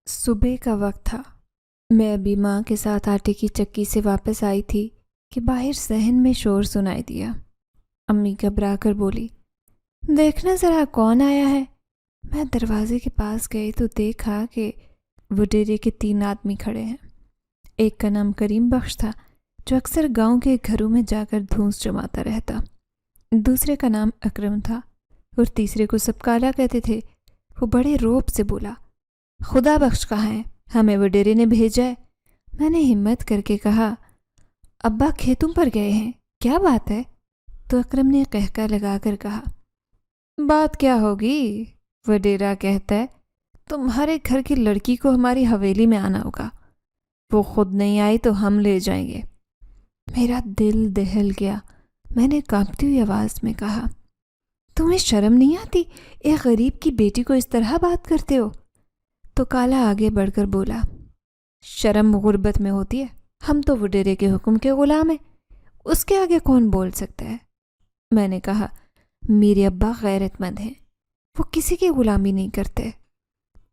صبح کا وقت تھا۔ میں ابھی ماں کے ساتھ آٹے کی چکی سے واپس آئی تھی کہ باہر صحن میں شور سنائی دیا۔ امی گھبرا کر بولی، دیکھنا ذرا کون آیا ہے۔ میں دروازے کے پاس گئی تو دیکھا کہ وہ ڈیرے کے 3 آدمی کھڑے ہیں۔ ایک کا نام کریم بخش تھا، جو اکثر گاؤں کے گھروں میں جا کر دھونس جماتا رہتا۔ دوسرے کا نام اکرم تھا اور تیسرے کو سب کالا کہتے تھے۔ وہ بڑے روب سے بولا، خدا بخش کہاں ہے؟ ہمیں وہ ڈیرے نے بھیجا ہے۔ میں نے ہمت کر کے کہا، ابا کھیتوں پر گئے ہیں، کیا بات ہے؟ تو اکرم نے قہقہ لگا کر کہا، بات کیا ہوگی، وہ ڈیرا کہتا ہے تمہارے گھر کی لڑکی کو ہماری حویلی میں آنا ہوگا، وہ خود نہیں آئی تو ہم لے جائیں گے۔ میرا دل دہل گیا۔ میں نے کانپتی ہوئی آواز میں کہا، تمہیں شرم نہیں آتی؟ ایک غریب کی بیٹی کو اس طرح بات کرتے ہو؟ تو کالا آگے بڑھ کر بولا، شرم غربت میں ہوتی ہے، ہم تو وہ ڈیرے کے حکم کے غلام ہیں، اس کے آگے کون بول سکتا ہے؟ میں نے کہا، میرے ابا غیرت مند ہیں، وہ کسی کی غلامی نہیں کرتے۔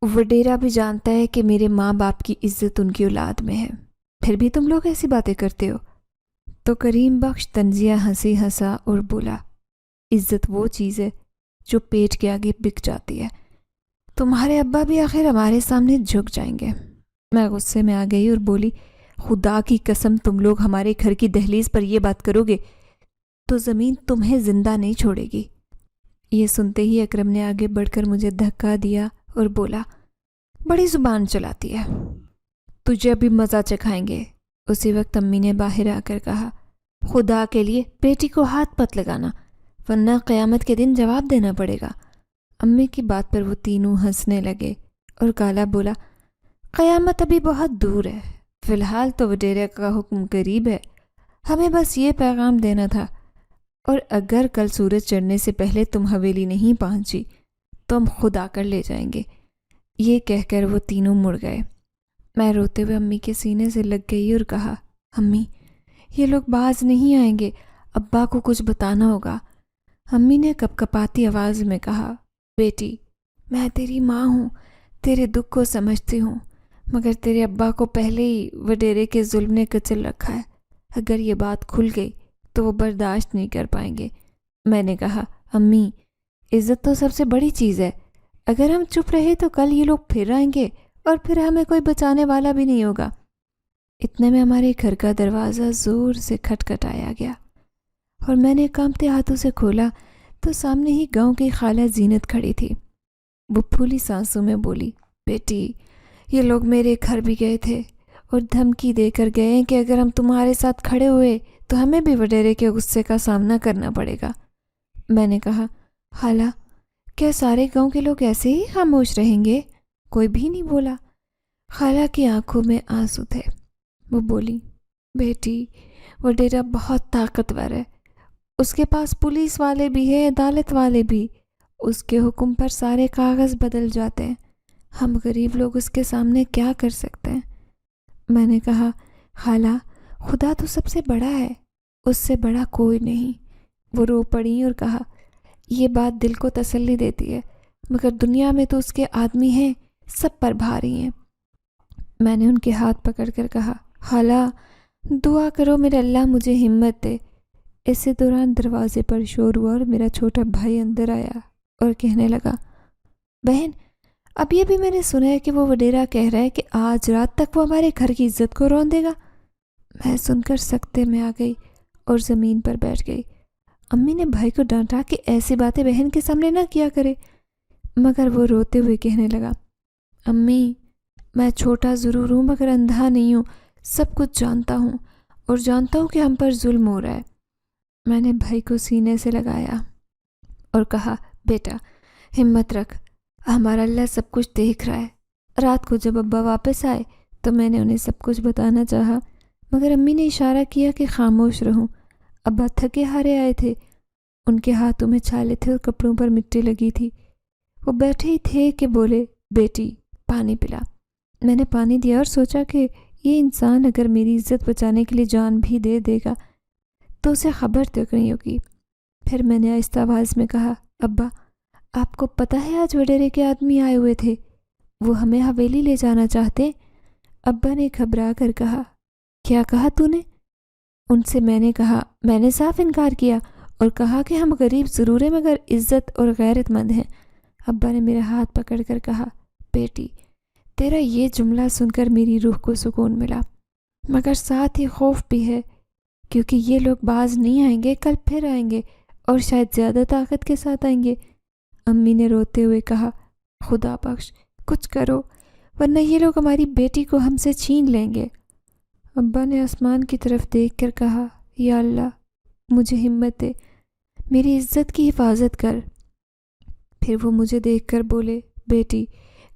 وہ ڈیرا بھی جانتا ہے کہ میرے ماں باپ کی عزت ان کی اولاد میں ہے، پھر بھی تم لوگ ایسی باتیں کرتے ہو۔ تو کریم بخش طنزیہ ہنسی ہنسا اور بولا، عزت وہ چیز ہے جو پیٹ کے آگے بک جاتی ہے، تمہارے ابا بھی آخر ہمارے سامنے جھک جائیں گے۔ میں غصے میں آ گئی اور بولی، خدا کی قسم تم لوگ ہمارے گھر کی دہلیز پر یہ بات کرو گے تو زمین تمہیں زندہ نہیں چھوڑے گی۔ یہ سنتے ہی اکرم نے آگے بڑھ کر مجھے دھکا دیا اور بولا، بڑی زبان چلاتی ہے، تجھے ابھی مزہ چکھائیں گے۔ اسی وقت امی نے باہر آ کر کہا، خدا کے لیے بیٹی کو ہاتھ مت لگانا ورنہ قیامت کے دن جواب دینا پڑے گا۔ امی کی بات پر وہ تینوں ہنسنے لگے اور کالا بولا، قیامت ابھی بہت دور ہے، فی الحال تو وہ ڈیرے کا حکم قریب ہے، ہمیں بس یہ پیغام دینا تھا، اور اگر کل سورج چڑھنے سے پہلے تم حویلی نہیں پہنچی تو ہم خود آ کر لے جائیں گے۔ یہ کہہ کر وہ تینوں مڑ گئے۔ میں روتے ہوئے امی کے سینے سے لگ گئی اور کہا، امی یہ لوگ باز نہیں آئیں گے، ابا کو کچھ بتانا ہوگا۔ امی نے کپ کپاتی آواز میں کہا، بیٹی میں تیری ماں ہوں، تیرے دکھ کو سمجھتی ہوں، مگر تیرے ابا کو پہلے ہی وڈیرے کے ظلم نے کچل رکھا ہے، اگر یہ بات کھل گئی تو وہ برداشت نہیں کر پائیں گے۔ میں نے کہا، امی عزت تو سب سے بڑی چیز ہے، اگر ہم چپ رہے تو کل یہ لوگ پھر آئیں گے اور پھر ہمیں کوئی بچانے والا بھی نہیں ہوگا۔ اتنے میں ہمارے گھر کا دروازہ زور سے کھٹکھٹایا گیا اور میں نے کانپتے ہاتھوں سے کھولا تو سامنے ہی گاؤں کی خالہ زینت کھڑی تھی۔ وہ پھولی سانسوں میں بولی، بیٹی یہ لوگ میرے گھر بھی گئے تھے اور دھمکی دے کر گئے ہیں کہ اگر ہم تمہارے ساتھ کھڑے ہوئے تو ہمیں بھی وڈیرے کے غصے کا سامنا کرنا پڑے گا۔ میں نے کہا، خالہ کیا سارے گاؤں کے لوگ ایسے ہی خاموش رہیں گے؟ کوئی بھی نہیں بولا۔ خالہ کی آنکھوں میں آنسو تھے۔ وہ بولی، بیٹی وہ ڈیرا بہت طاقتور ہے، اس کے پاس پولیس والے بھی ہیں، عدالت والے بھی، اس کے حکم پر سارے کاغذ بدل جاتے ہیں، ہم غریب لوگ اس کے سامنے کیا کر سکتے ہیں؟ میں نے کہا، خالہ خدا تو سب سے بڑا ہے، اس سے بڑا کوئی نہیں۔ وہ رو پڑی اور کہا، یہ بات دل کو تسلی دیتی ہے، مگر دنیا میں تو اس کے آدمی ہیں، سب پر بھاری ہیں۔ میں نے ان کے ہاتھ پکڑ کر کہا، خالہ دعا کرو میرے اللہ مجھے ہمت دے۔ اسی دوران دروازے پر شور ہوا اور میرا چھوٹا بھائی اندر آیا اور کہنے لگا، بہن اب یہ بھی میں نے سنا ہے کہ وہ وڈیرا کہہ رہا ہے کہ آج رات تک وہ ہمارے گھر کی عزت کو رون دے گا۔ میں سن کر سکتے میں آ گئی اور زمین پر بیٹھ گئی۔ امی نے بھائی کو ڈانٹا کہ ایسی باتیں بہن کے سامنے نہ کیا کرے، مگر وہ روتے ہوئے کہنے لگا، امی میں چھوٹا ضرور ہوں مگر اندھا نہیں ہوں، سب کچھ جانتا ہوں اور جانتا ہوں کہ ہم پر ظلم ہو رہا ہے۔ میں نے بھائی کو سینے سے لگایا اور کہا، بیٹا ہمت رکھ، ہمارا اللہ سب کچھ دیکھ رہا ہے۔ رات کو جب ابا واپس آئے تو میں نے انہیں سب کچھ بتانا چاہا، مگر امی نے اشارہ کیا کہ خاموش رہوں۔ ابا تھکے ہارے آئے تھے، ان کے ہاتھوں میں چھالے تھے اور کپڑوں پر مٹی لگی تھی۔ وہ بیٹھے ہی تھے کہ بولے، بیٹی پانی پلا۔ میں نے پانی دیا اور سوچا کہ یہ انسان اگر میری عزت بچانے کے لیے جان بھی دے دے گا تو اسے خبر تک نہیں ہوگی۔ پھر میں نے آہستہ آواز میں کہا، ابا آپ کو پتہ ہے آج وڈیرے کے آدمی آئے ہوئے تھے، وہ ہمیں حویلی لے جانا چاہتے۔ ابا نے گھبرا کر کہا، کیا کہا تو نے؟ ان سے میں نے کہا، میں نے صاف انکار کیا اور کہا کہ ہم غریب ضرور ہیں مگر عزت اور غیرت مند ہیں۔ ابا نے میرا ہاتھ پکڑ کر کہا، بیٹی تیرا یہ جملہ سن کر میری روح کو سکون ملا، مگر ساتھ ہی خوف بھی ہے، کیونکہ یہ لوگ باز نہیں آئیں گے، کل پھر آئیں گے اور شاید زیادہ طاقت کے ساتھ آئیں گے۔ امی نے روتے ہوئے کہا، خدا بخش کچھ کرو ورنہ یہ لوگ ہماری بیٹی کو ہم سے چھین لیں گے۔ ابا نے آسمان کی طرف دیکھ کر کہا، یا اللہ مجھے ہمت دے، میری عزت کی حفاظت کر۔ پھر وہ مجھے دیکھ کر بولے، بیٹی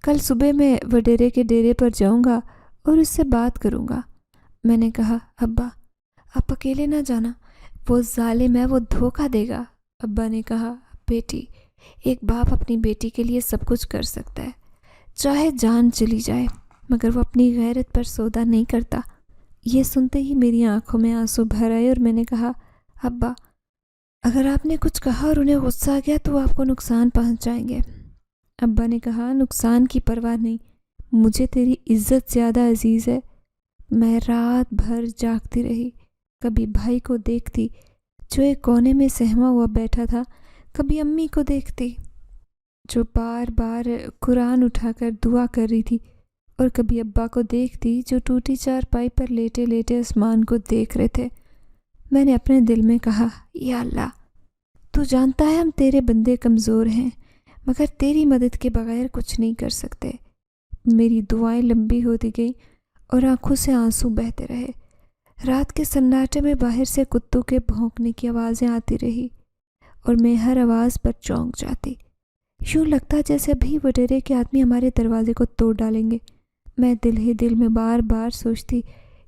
کل صبح میں وڈیرے کے ڈیرے پر جاؤں گا اور اس سے بات کروں گا۔ میں نے کہا، ابا آپ اکیلے نہ جانا، وہ ظالم ہے، وہ دھوکہ دے گا۔ ابا نے کہا، بیٹی ایک باپ اپنی بیٹی کے لیے سب کچھ کر سکتا ہے، چاہے جان چلی جائے، مگر وہ اپنی غیرت پر سودا نہیں کرتا۔ یہ سنتے ہی میری آنکھوں میں آنسو بھر آئے اور میں نے کہا، ابا اگر آپ نے کچھ کہا اور انہیں غصہ آ گیا تو وہ آپ کو نقصان پہنچائیں گے۔ ابا نے کہا، نقصان کی پرواہ نہیں، مجھے تیری عزت زیادہ عزیز ہے۔ میں رات بھر جاگتی رہی، کبھی بھائی کو دیکھتی جو ایک کونے میں سہما ہوا بیٹھا تھا، کبھی امی کو دیکھتی جو بار بار قرآن اٹھا کر دعا کر رہی تھی، اور کبھی ابا کو دیکھتی جو ٹوٹی چارپائی پر لیٹے لیٹے آسمان کو دیکھ رہے تھے۔ میں نے اپنے دل میں کہا، یا اللہ تو جانتا ہے ہم تیرے بندے کمزور ہیں، مگر تیری مدد کے بغیر کچھ نہیں کر سکتے۔ میری دعائیں لمبی ہوتی گئیں اور آنکھوں سے آنسو بہتے رہے۔ رات کے سناٹے میں باہر سے کتوں کے بھونکنے کی آوازیں آتی رہی اور میں ہر آواز پر چونک جاتی۔ یوں لگتا جیسے ابھی وڈیرے کے آدمی ہمارے دروازے کو توڑ ڈالیں گے۔ میں دل ہی دل میں بار بار سوچتی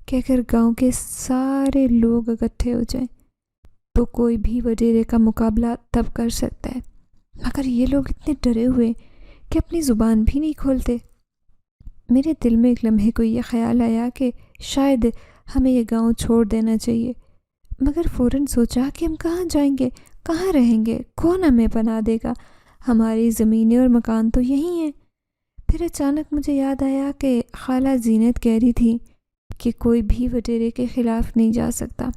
کہ اگر گاؤں کے سارے لوگ اکٹھے ہو جائیں تو کوئی بھی وڈیرے کا مقابلہ تب کر سکتا ہے، مگر یہ لوگ اتنے ڈرے ہوئے کہ اپنی زبان بھی نہیں کھولتے۔ میرے دل میں ایک لمحے کو یہ خیال آیا کہ شاید ہمیں یہ گاؤں چھوڑ دینا چاہیے، مگر فوراً سوچا کہ ہم کہاں جائیں گے، کہاں رہیں گے، کون ہمیں پناہ دے گا، ہماری زمینیں اور مکان تو یہی ہیں۔ پھر اچانک مجھے یاد آیا کہ خالہ زینت کہہ رہی تھی کہ کوئی بھی وڈیرے کے خلاف نہیں جا سکتا۔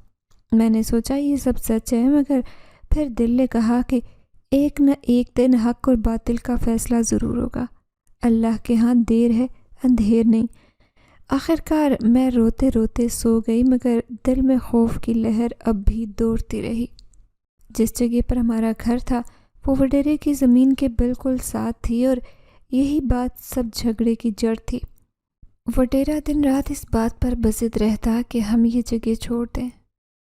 میں نے سوچا یہ سب سچ ہے، مگر پھر دل نے کہا کہ ایک نہ ایک دن حق اور باطل کا فیصلہ ضرور ہوگا، اللہ کے ہاں دیر ہے اندھیر نہیں۔ آخرکار میں روتے روتے سو گئی، مگر دل میں خوف کی لہر اب بھی دوڑتی رہی۔ جس جگہ پر ہمارا گھر تھا وہ وڈیرے کی زمین کے بالکل ساتھ تھی اور یہی بات سب جھگڑے کی جڑ تھی۔ وڈیرا دن رات اس بات پر بضد رہتا کہ ہم یہ جگہ چھوڑ دیں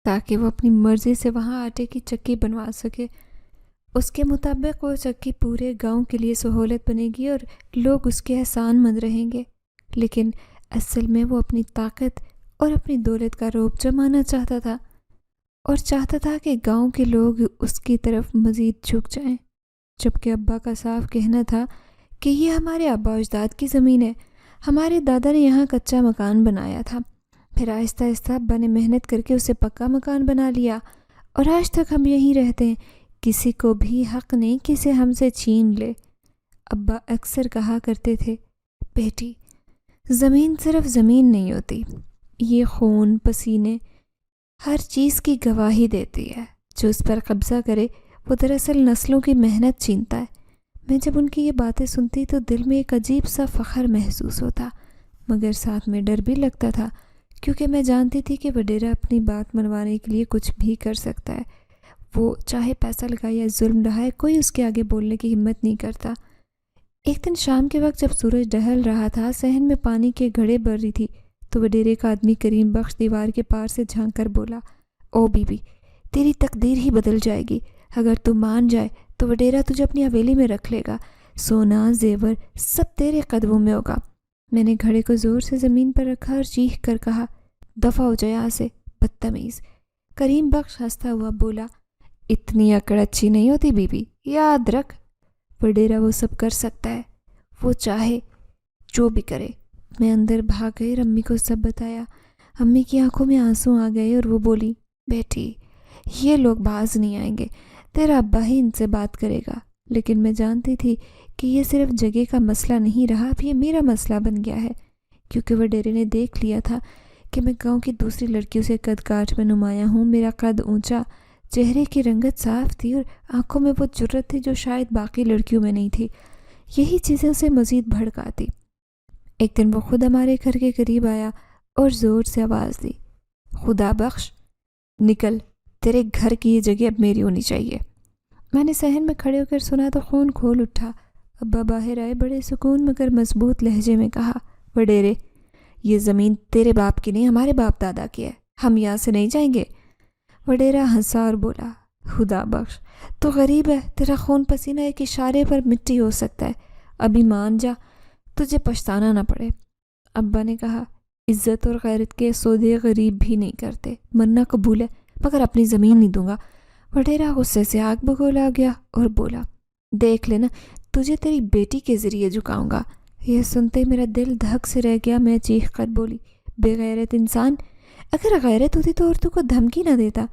تاکہ وہ اپنی مرضی سے وہاں آٹے کی چکی بنوا سکے۔ اس کے مطابق وہ چکی پورے گاؤں کے لیے سہولت بنے گی اور لوگ اس کے احسان مند رہیں گے، لیکن اصل میں وہ اپنی طاقت اور اپنی دولت کا روب جمانا چاہتا تھا، اور چاہتا تھا کہ گاؤں کے لوگ اس کی طرف مزید جھک جائیں، جبکہ ابا کا صاف کہنا تھا کہ یہ ہمارے آبا و اجداد کی زمین ہے، ہمارے دادا نے یہاں کچا مکان بنایا تھا، پھر آہستہ آہستہ ابا نے محنت کر کے اسے پکا مکان بنا لیا، اور آج تک ہم یہیں رہتے ہیں، کسی کو بھی حق نہیں کہ اسے ہم سے چھین لے۔ ابا اکثر کہا کرتے تھے، بیٹی زمین صرف زمین نہیں ہوتی، یہ خون پسینے ہر چیز کی گواہی دیتی ہے، جو اس پر قبضہ کرے وہ دراصل نسلوں کی محنت چھینتا ہے۔ میں جب ان کی یہ باتیں سنتی تو دل میں ایک عجیب سا فخر محسوس ہوتا، مگر ساتھ میں ڈر بھی لگتا تھا، کیونکہ میں جانتی تھی کہ وڈیرا اپنی بات منوانے کے لیے کچھ بھی کر سکتا ہے، وہ چاہے پیسہ لگائے یا ظلم ڈھائے، کوئی اس کے آگے بولنے کی ہمت نہیں کرتا۔ ایک دن شام کے وقت جب سورج ڈھل رہا تھا، صحن میں پانی کے گھڑے بھر رہی تھی، تو وڈیرے کا آدمی کریم بخش دیوار کے پار سے جھانک کر بولا، او بی بی تیری تقدیر ہی بدل جائے گی، اگر تو مان جائے تو وڈیرا تجھے اپنی حویلی میں رکھ لے گا، سونا زیور سب تیرے قدموں میں ہوگا۔ میں نے گھڑے کو زور سے زمین پر رکھا اور چیخ کر کہا، دفع ہو جائے یہاں سے بدتمیز۔ کریم بخش ہنستا ہوا بولا، اتنی اکڑ اچھی نہیں ہوتی بی بی، یاد رکھ وڈیرا وہ سب کر سکتا ہے، وہ چاہے جو بھی کرے۔ میں اندر بھاگ گئی اور امی کو سب بتایا۔ امی کی آنکھوں میں آنسو آ گئے اور وہ بولی، بیٹی یہ لوگ باز نہیں آئیں گے، تیرا ابا ہی ان سے بات کرے گا، لیکن میں جانتی تھی کہ یہ صرف جگہ کا مسئلہ نہیں رہا، اب یہ میرا مسئلہ بن گیا ہے، کیونکہ وڈیرے نے دیکھ لیا تھا کہ میں گاؤں کی دوسری لڑکیوں سے قد کاٹ میں نمایاں ہوں۔ میرا قد اونچا، چہرے کی رنگت صاف تھی اور آنکھوں میں وہ جرت تھی جو شاید باقی لڑکیوں میں نہیں تھی۔ یہی چیزیں اسے مزید بھڑکاتی۔ ایک دن وہ خود ہمارے گھر کے قریب آیا اور زور سے آواز دی، خدا بخش، نکل، تیرے گھر کی یہ جگہ اب میری ہونی چاہیے۔ میں نے صحن میں کھڑے ہو کر سنا تو خون کھول اٹھا۔ ابا باہر آئے، بڑے سکون مگر مضبوط لہجے میں کہا، وڈیرے، یہ زمین تیرے باپ کی نہیں، ہمارے باپ دادا کی ہے، ہم یہاں سے نہیں جائیں گے۔ وڈیرا ہنسا اور بولا، خدا بخش، تو غریب ہے، تیرا خون پسینہ ایک اشارے پر مٹی ہو سکتا ہے، ابھی مان جا، تجھے پچھتانا نہ پڑے۔ ابا نے کہا، عزت اور غیرت کے سودے غریب بھی نہیں کرتے، مرنا قبول ہے مگر اپنی زمین نہیں دوں گا۔ وڈیرا غصے سے آگ بگولا گیا اور بولا، دیکھ لینا، تجھے تیری بیٹی کے ذریعے جھکاؤں گا۔ یہ سنتے میرا دل دھک سے رہ گیا۔ میں چیخ کر بولی، بے غیرت انسان، اگر غیرت ہوتی تو عورتوں کو دھمکی نہ دیتا۔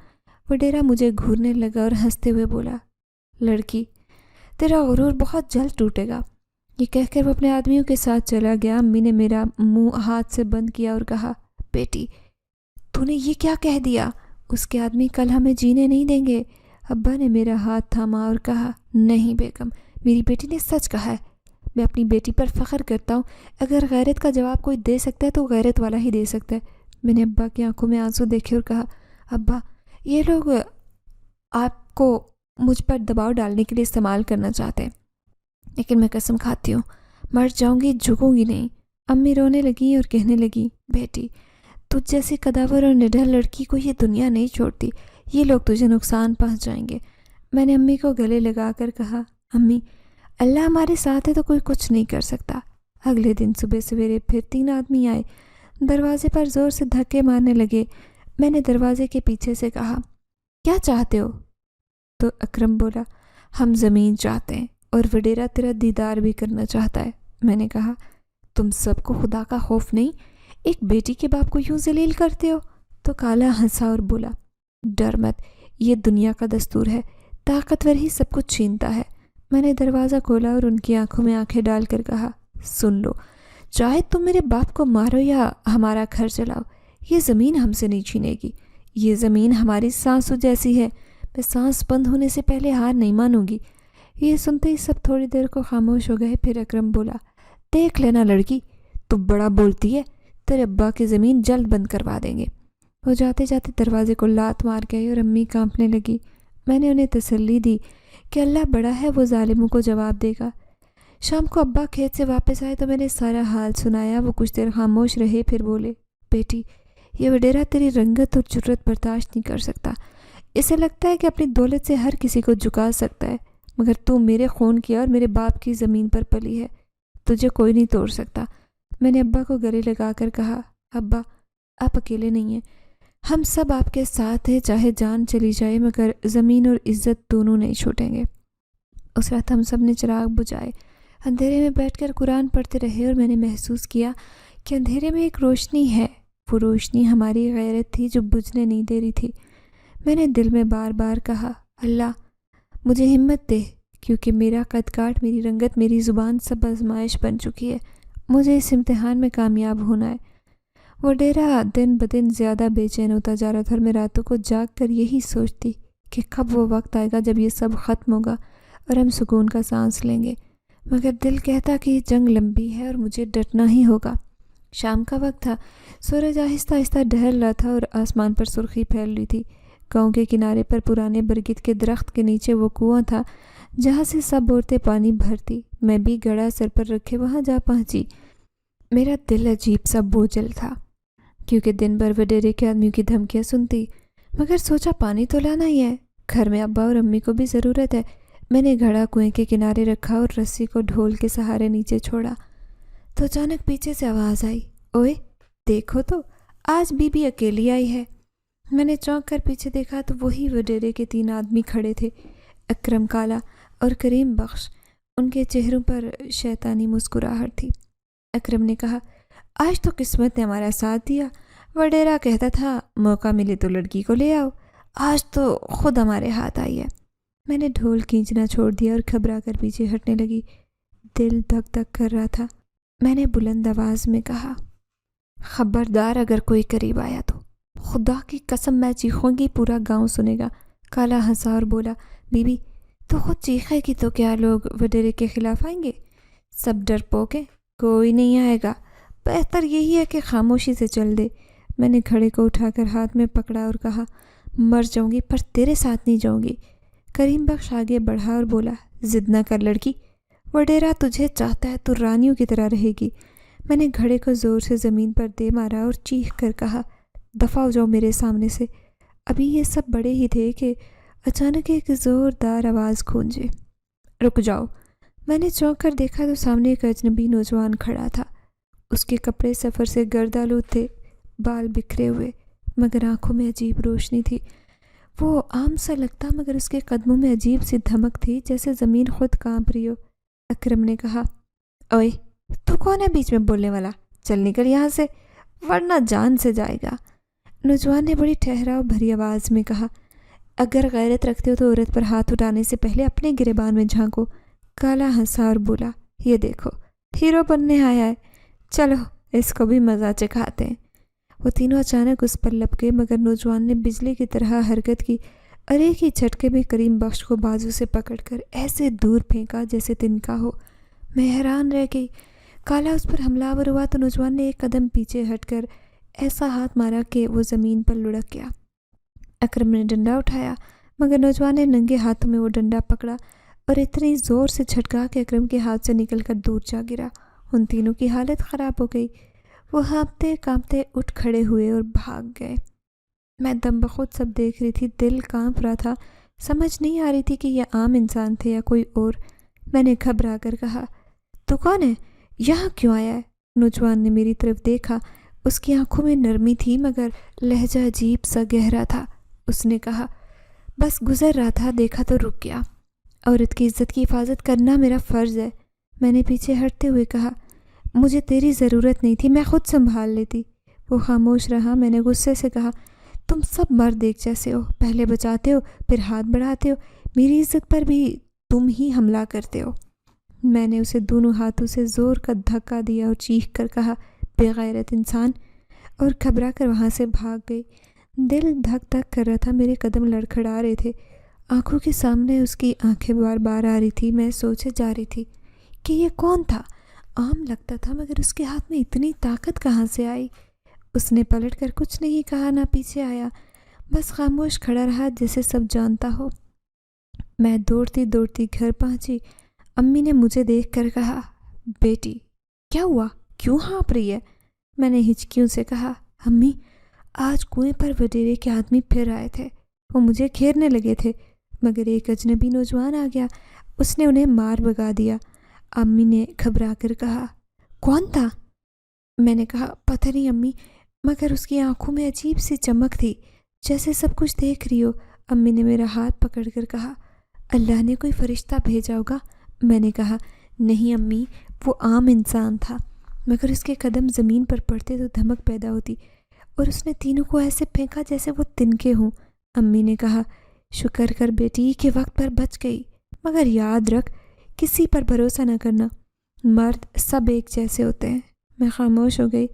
وڈیرا مجھے گھورنے لگا اور ہنستے ہوئے بولا، لڑکی، تیرا غرور بہت جلد ٹوٹے گا۔ یہ کہہ کر وہ اپنے آدمیوں کے ساتھ چلا گیا۔ امی نے میرا منہ ہاتھ سے بند کیا اور کہا، بیٹی، تو نے یہ کیا کہہ دیا؟ اس کے آدمی کل ہمیں جینے نہیں دیں گے۔ ابا نے میرا ہاتھ تھاما اور کہا، نہیں بیگم، میری بیٹی نے سچ کہا ہے، میں اپنی بیٹی پر فخر کرتا ہوں۔ اگر غیرت کا جواب کوئی دے سکتا ہے تو غیرت والا ہی دے سکتا ہے۔ میں نے ابا کی آنکھوں میں آنسو دیکھے اور کہا، ابا، یہ لوگ آپ کو مجھ پر دباؤ ڈالنے کے لیے استعمال کرنا چاہتے ہیں، لیکن میں قسم کھاتی ہوں، مر جاؤں گی، جھکوں گی نہیں۔ امی رونے لگیں اور کہنے لگی، بیٹی، تجھ جیسی قداور اور نڈر لڑکی کو یہ دنیا نہیں چھوڑتی، یہ لوگ تجھے نقصان پہنچائیں گے۔ میں نے امی کو گلے لگا کر کہا، امی، اللہ ہمارے ساتھ ہے تو کوئی کچھ نہیں کر سکتا۔ اگلے دن صبح سویرے پھر 3 آدمی آئے، دروازے پر زور سے دھکے مارنے لگے۔ میں نے دروازے کے پیچھے سے کہا، کیا چاہتے ہو؟ تو اکرم بولا، ہم زمین چاہتے ہیں اور وڈیرا تیرا دیدار بھی کرنا چاہتا ہے۔ میں نے کہا، تم سب کو خدا کا خوف نہیں؟ ایک بیٹی کے باپ کو یوں ذلیل کرتے ہو؟ تو کالا ہنسا اور بولا، ڈر مت، یہ دنیا کا دستور ہے، طاقتور ہی سب کچھ چھینتا ہے۔ میں نے دروازہ کھولا اور ان کی آنکھوں میں آنکھیں ڈال کر کہا، سن لو، چاہے تم میرے باپ کو مارو یا ہمارا گھر چلاؤ، یہ زمین ہم سے نہیں چھینے گی۔ یہ زمین ہماری سانسوں جیسی ہے، میں سانس بند ہونے سے پہلے ہار نہیں مانوں گی۔ یہ سنتے ہی سب تھوڑی دیر کو خاموش ہو گئے۔ پھر اکرم بولا، دیکھ لینا لڑکی، تو بڑا بولتی ہے، تیرے ابا کی زمین جلد بند کروا دیں گے۔ وہ جاتے جاتے دروازے کو لات مار گئے اور امی کانپنے لگی۔ میں نے انہیں تسلی دی کہ اللہ بڑا ہے، وہ ظالموں کو جواب دے گا۔ شام کو ابا کھیت سے واپس آئے تو میں نے سارا حال سنایا۔ وہ کچھ دیر خاموش رہے، پھر بولے، بیٹی، یہ وڈیرا تیری رنگت اور جرت برداشت نہیں کر سکتا۔ اسے لگتا ہے کہ اپنی دولت سے ہر کسی کو جھکا سکتا ہے، مگر تو میرے خون کی اور میرے باپ کی زمین پر پلی ہے، تجھے کوئی نہیں توڑ سکتا۔ میں نے ابا کو گلے لگا کر کہا، ابا، آپ اکیلے نہیں ہیں، ہم سب آپ کے ساتھ ہیں، چاہے جان چلی جائے مگر زمین اور عزت دونوں نہیں چھوٹیں گے۔ اس رات ہم سب نے چراغ بجھائے، اندھیرے میں بیٹھ کر قرآن پڑھتے رہے، اور میں نے محسوس کیا کہ اندھیرے میں ایک روشنی ہے۔ وہ روشنی ہماری غیرت تھی جو بجھنے نہیں دے رہی تھی۔ میں نے دل میں بار بار کہا، اللہ مجھے ہمت دے، کیونکہ میرا قد کاٹ، میری رنگت، میری زبان سب آزمائش بن چکی ہے، مجھے اس امتحان میں کامیاب ہونا ہے۔ وہ ڈیرا دن بدن زیادہ بے چین ہوتا جا رہا تھا، اور میں راتوں کو جاگ کر یہی سوچتی کہ کب وہ وقت آئے گا جب یہ سب ختم ہوگا اور ہم سکون کا سانس لیں گے، مگر دل کہتا کہ یہ جنگ لمبی ہے اور مجھے ڈٹنا ہی ہوگا۔ شام کا وقت تھا، سورج آہستہ آہستہ ڈھل رہا تھا اور آسمان پر سرخی پھیل رہی تھی۔ گاؤں کے کنارے پر پرانے برگد کے درخت کے نیچے وہ کنواں تھا جہاں سے سب عورتیں پانی بھرتی۔ میں بھی گڑا سر پر رکھے وہاں جا پہنچی۔ میرا دل عجیب سا بوجھل تھا، کیونکہ دن بھر وڈیرے کے آدمیوں کی دھمکیاں سنتی، مگر سوچا پانی تو لانا ہی ہے، گھر میں ابا اور امی کو بھی ضرورت ہے۔ میں نے گھڑا کنویں کے کنارے رکھا اور رسی کو ڈھول کے سہارے نیچے چھوڑا تو اچانک پیچھے سے آواز آئی، اوئے دیکھو تو، آج بی بی اکیلی آئی ہے۔ میں نے چونک کر پیچھے دیکھا تو وہی وڈیرے کے 3 آدمی کھڑے تھے، اکرم، کالا اور کریم بخش۔ ان کے چہروں پر شیطانی مسکراہٹ تھی۔ اکرم نے کہا، آج تو قسمت نے ہمارا ساتھ دیا، وڈیرا کہتا تھا موقع ملے تو لڑکی کو لے آؤ، آج تو خود ہمارے ہاتھ آئی ہے۔ میں نے ڈھول کھینچنا چھوڑ دیا اور گھبرا کر پیچھے ہٹنے لگی۔ دل دھک دھک کر رہا تھا۔ میں نے بلند آواز میں کہا، خبردار اگر کوئی قریب آیا تو خدا کی قسم میں چیخوں گی، پورا گاؤں سنے گا۔ کالا ہنسا اور بولا، بی بی تو خود چیخے گی تو کیا لوگ وڈیرے کے خلاف آئیں گے؟ سب ڈرپوک ہیں، کوئی نہیں آئے گا، بہتر یہی ہے کہ خاموشی سے چل دے۔ میں نے گھڑے کو اٹھا کر ہاتھ میں پکڑا اور کہا، مر جاؤں گی پر تیرے ساتھ نہیں جاؤں گی۔ کریم بخش آگے بڑھا اور بولا، ضد نہ کر لڑکی، وڈیرا تجھے چاہتا ہے تو رانیوں کی طرح رہے گی۔ میں نے گھڑے کو زور سے زمین پر دے مارا اور چیخ کر کہا، دفع ہو جاؤ میرے سامنے سے۔ ابھی یہ سب بڑے ہی تھے کہ اچانک ایک زوردار آواز گونجے، رک جاؤ۔ میں نے چونک کر دیکھا تو سامنے ایک اجنبی نوجوان کھڑا تھا۔ اس کے کپڑے سفر سے گرد آلود تھے، بال بکھرے ہوئے، مگر آنکھوں میں عجیب روشنی تھی۔ وہ عام سا لگتا مگر اس کے قدموں میں عجیب سی دھمک تھی، جیسے زمین خود کانپ رہی ہو۔ اکرم نے کہا، اوئے تو کون ہے بیچ میں بولنے والا؟ چل نکل یہاں سے ورنہ جان سے جائے گا۔ نوجوان نے بڑی ٹھہراؤ بھری آواز میں کہا، اگر غیرت رکھتے ہو تو عورت پر ہاتھ اٹھانے سے پہلے اپنے گریبان میں جھانکو۔ کالا ہنسا اور بولا، یہ دیکھو ہیرو بننے آیا ہے، چلو اس کو بھی مزہ چکھاتے ہیں۔ وہ تینوں اچانک اس پر لپکے، مگر نوجوان نے بجلی کی طرح حرکت کی اور ایک ہی جھٹکے میں کریم بخش کو بازو سے پکڑ کر ایسے دور پھینکا جیسے تنکا ہو۔ میں حیران رہ گئی۔ کالا اس پر حملہ آور ہوا تو نوجوان نے ایک قدم پیچھے ہٹ کر ایسا ہاتھ مارا کہ وہ زمین پر لڑک گیا۔ اکرم نے ڈنڈا اٹھایا، مگر نوجوان نے ننگے ہاتھوں میں وہ ڈنڈا پکڑا اور اتنی زور سے جھٹکا کہ اکرم کے ہاتھ سے نکل کر دور جا گرا۔ ان تینوں کی حالت خراب ہو گئی۔ وہ ہانپتے کانپتے اٹھ کھڑے ہوئے اور بھاگ گئے۔ میں دم بخود سب دیکھ رہی تھی، دل کانپ رہا تھا، سمجھ نہیں آ رہی تھی کہ یہ عام انسان تھے یا کوئی اور۔ میں نے گھبرا کر کہا، تو کون ہے؟ یہاں کیوں آیا ہے؟ نوجوان نے میری طرف دیکھا، اس کی آنکھوں میں نرمی تھی مگر لہجہ عجیب سا گہرا تھا۔ اس نے کہا، بس گزر رہا تھا، دیکھا تو رک گیا۔ عورت کی عزت کی حفاظت کرنا میرا فرض ہے۔ میں نے پیچھے ہٹتے ہوئے کہا، مجھے تیری ضرورت نہیں تھی، میں خود سنبھال لیتی۔ وہ خاموش رہا۔ میں نے غصے سے کہا، تم سب مرد ایک جیسے ہو، پہلے بچاتے ہو پھر ہاتھ بڑھاتے ہو، میری عزت پر بھی تم ہی حملہ کرتے ہو۔ میں نے اسے دونوں ہاتھوں سے زور کا دھکا دیا اور چیخ کر کہا، بے غیرت انسان، اور گھبرا کر وہاں سے بھاگ گئی۔ دل دھک دھک کر رہا تھا، میرے قدم لڑکھڑا رہے تھے، آنکھوں کے سامنے اس کی آنکھیں بار بار آ رہی تھی۔ میں سوچے جا رہی تھی کہ یہ کون تھا؟ عام لگتا تھا مگر اس کے ہاتھ میں اتنی طاقت کہاں سے آئی؟ اس نے پلٹ کر کچھ نہیں کہا، نہ پیچھے آیا، بس خاموش کھڑا رہا جیسے سب جانتا ہو۔ میں دوڑتی دوڑتی گھر پہنچی۔ امی نے مجھے دیکھ کر کہا، بیٹی کیا ہوا، کیوں ہانپ رہی ہے؟ میں نے ہچکیوں سے کہا، امی آج کنویں پر وڈیرے کے آدمی پھر آئے تھے، وہ مجھے گھیرنے لگے تھے مگر ایک اجنبی نوجوان آ گیا، اس نے انہیں مار بھگا دیا۔ امی نے گھبرا کر کہا، کون تھا؟ میں نے کہا، پتہ نہیں امی، مگر اس کی آنکھوں میں عجیب سی چمک تھی، جیسے سب کچھ دیکھ رہی ہو۔ امی نے میرا ہاتھ پکڑ کر کہا، اللہ نے کوئی فرشتہ بھیجا ہوگا۔ میں نے کہا، نہیں امی، وہ عام انسان تھا، مگر اس کے قدم زمین پر پڑتے تو دھمک پیدا ہوتی اور اس نے تینوں کو ایسے پھینکا جیسے وہ تنکے ہوں۔ امی نے کہا، شکر کر بیٹی کہ وقت پر بچ گئی، مگر یاد رکھ کسی پر بھروسہ نہ کرنا، مرد سب ایک جیسے ہوتے ہیں۔ میں خاموش ہو گئی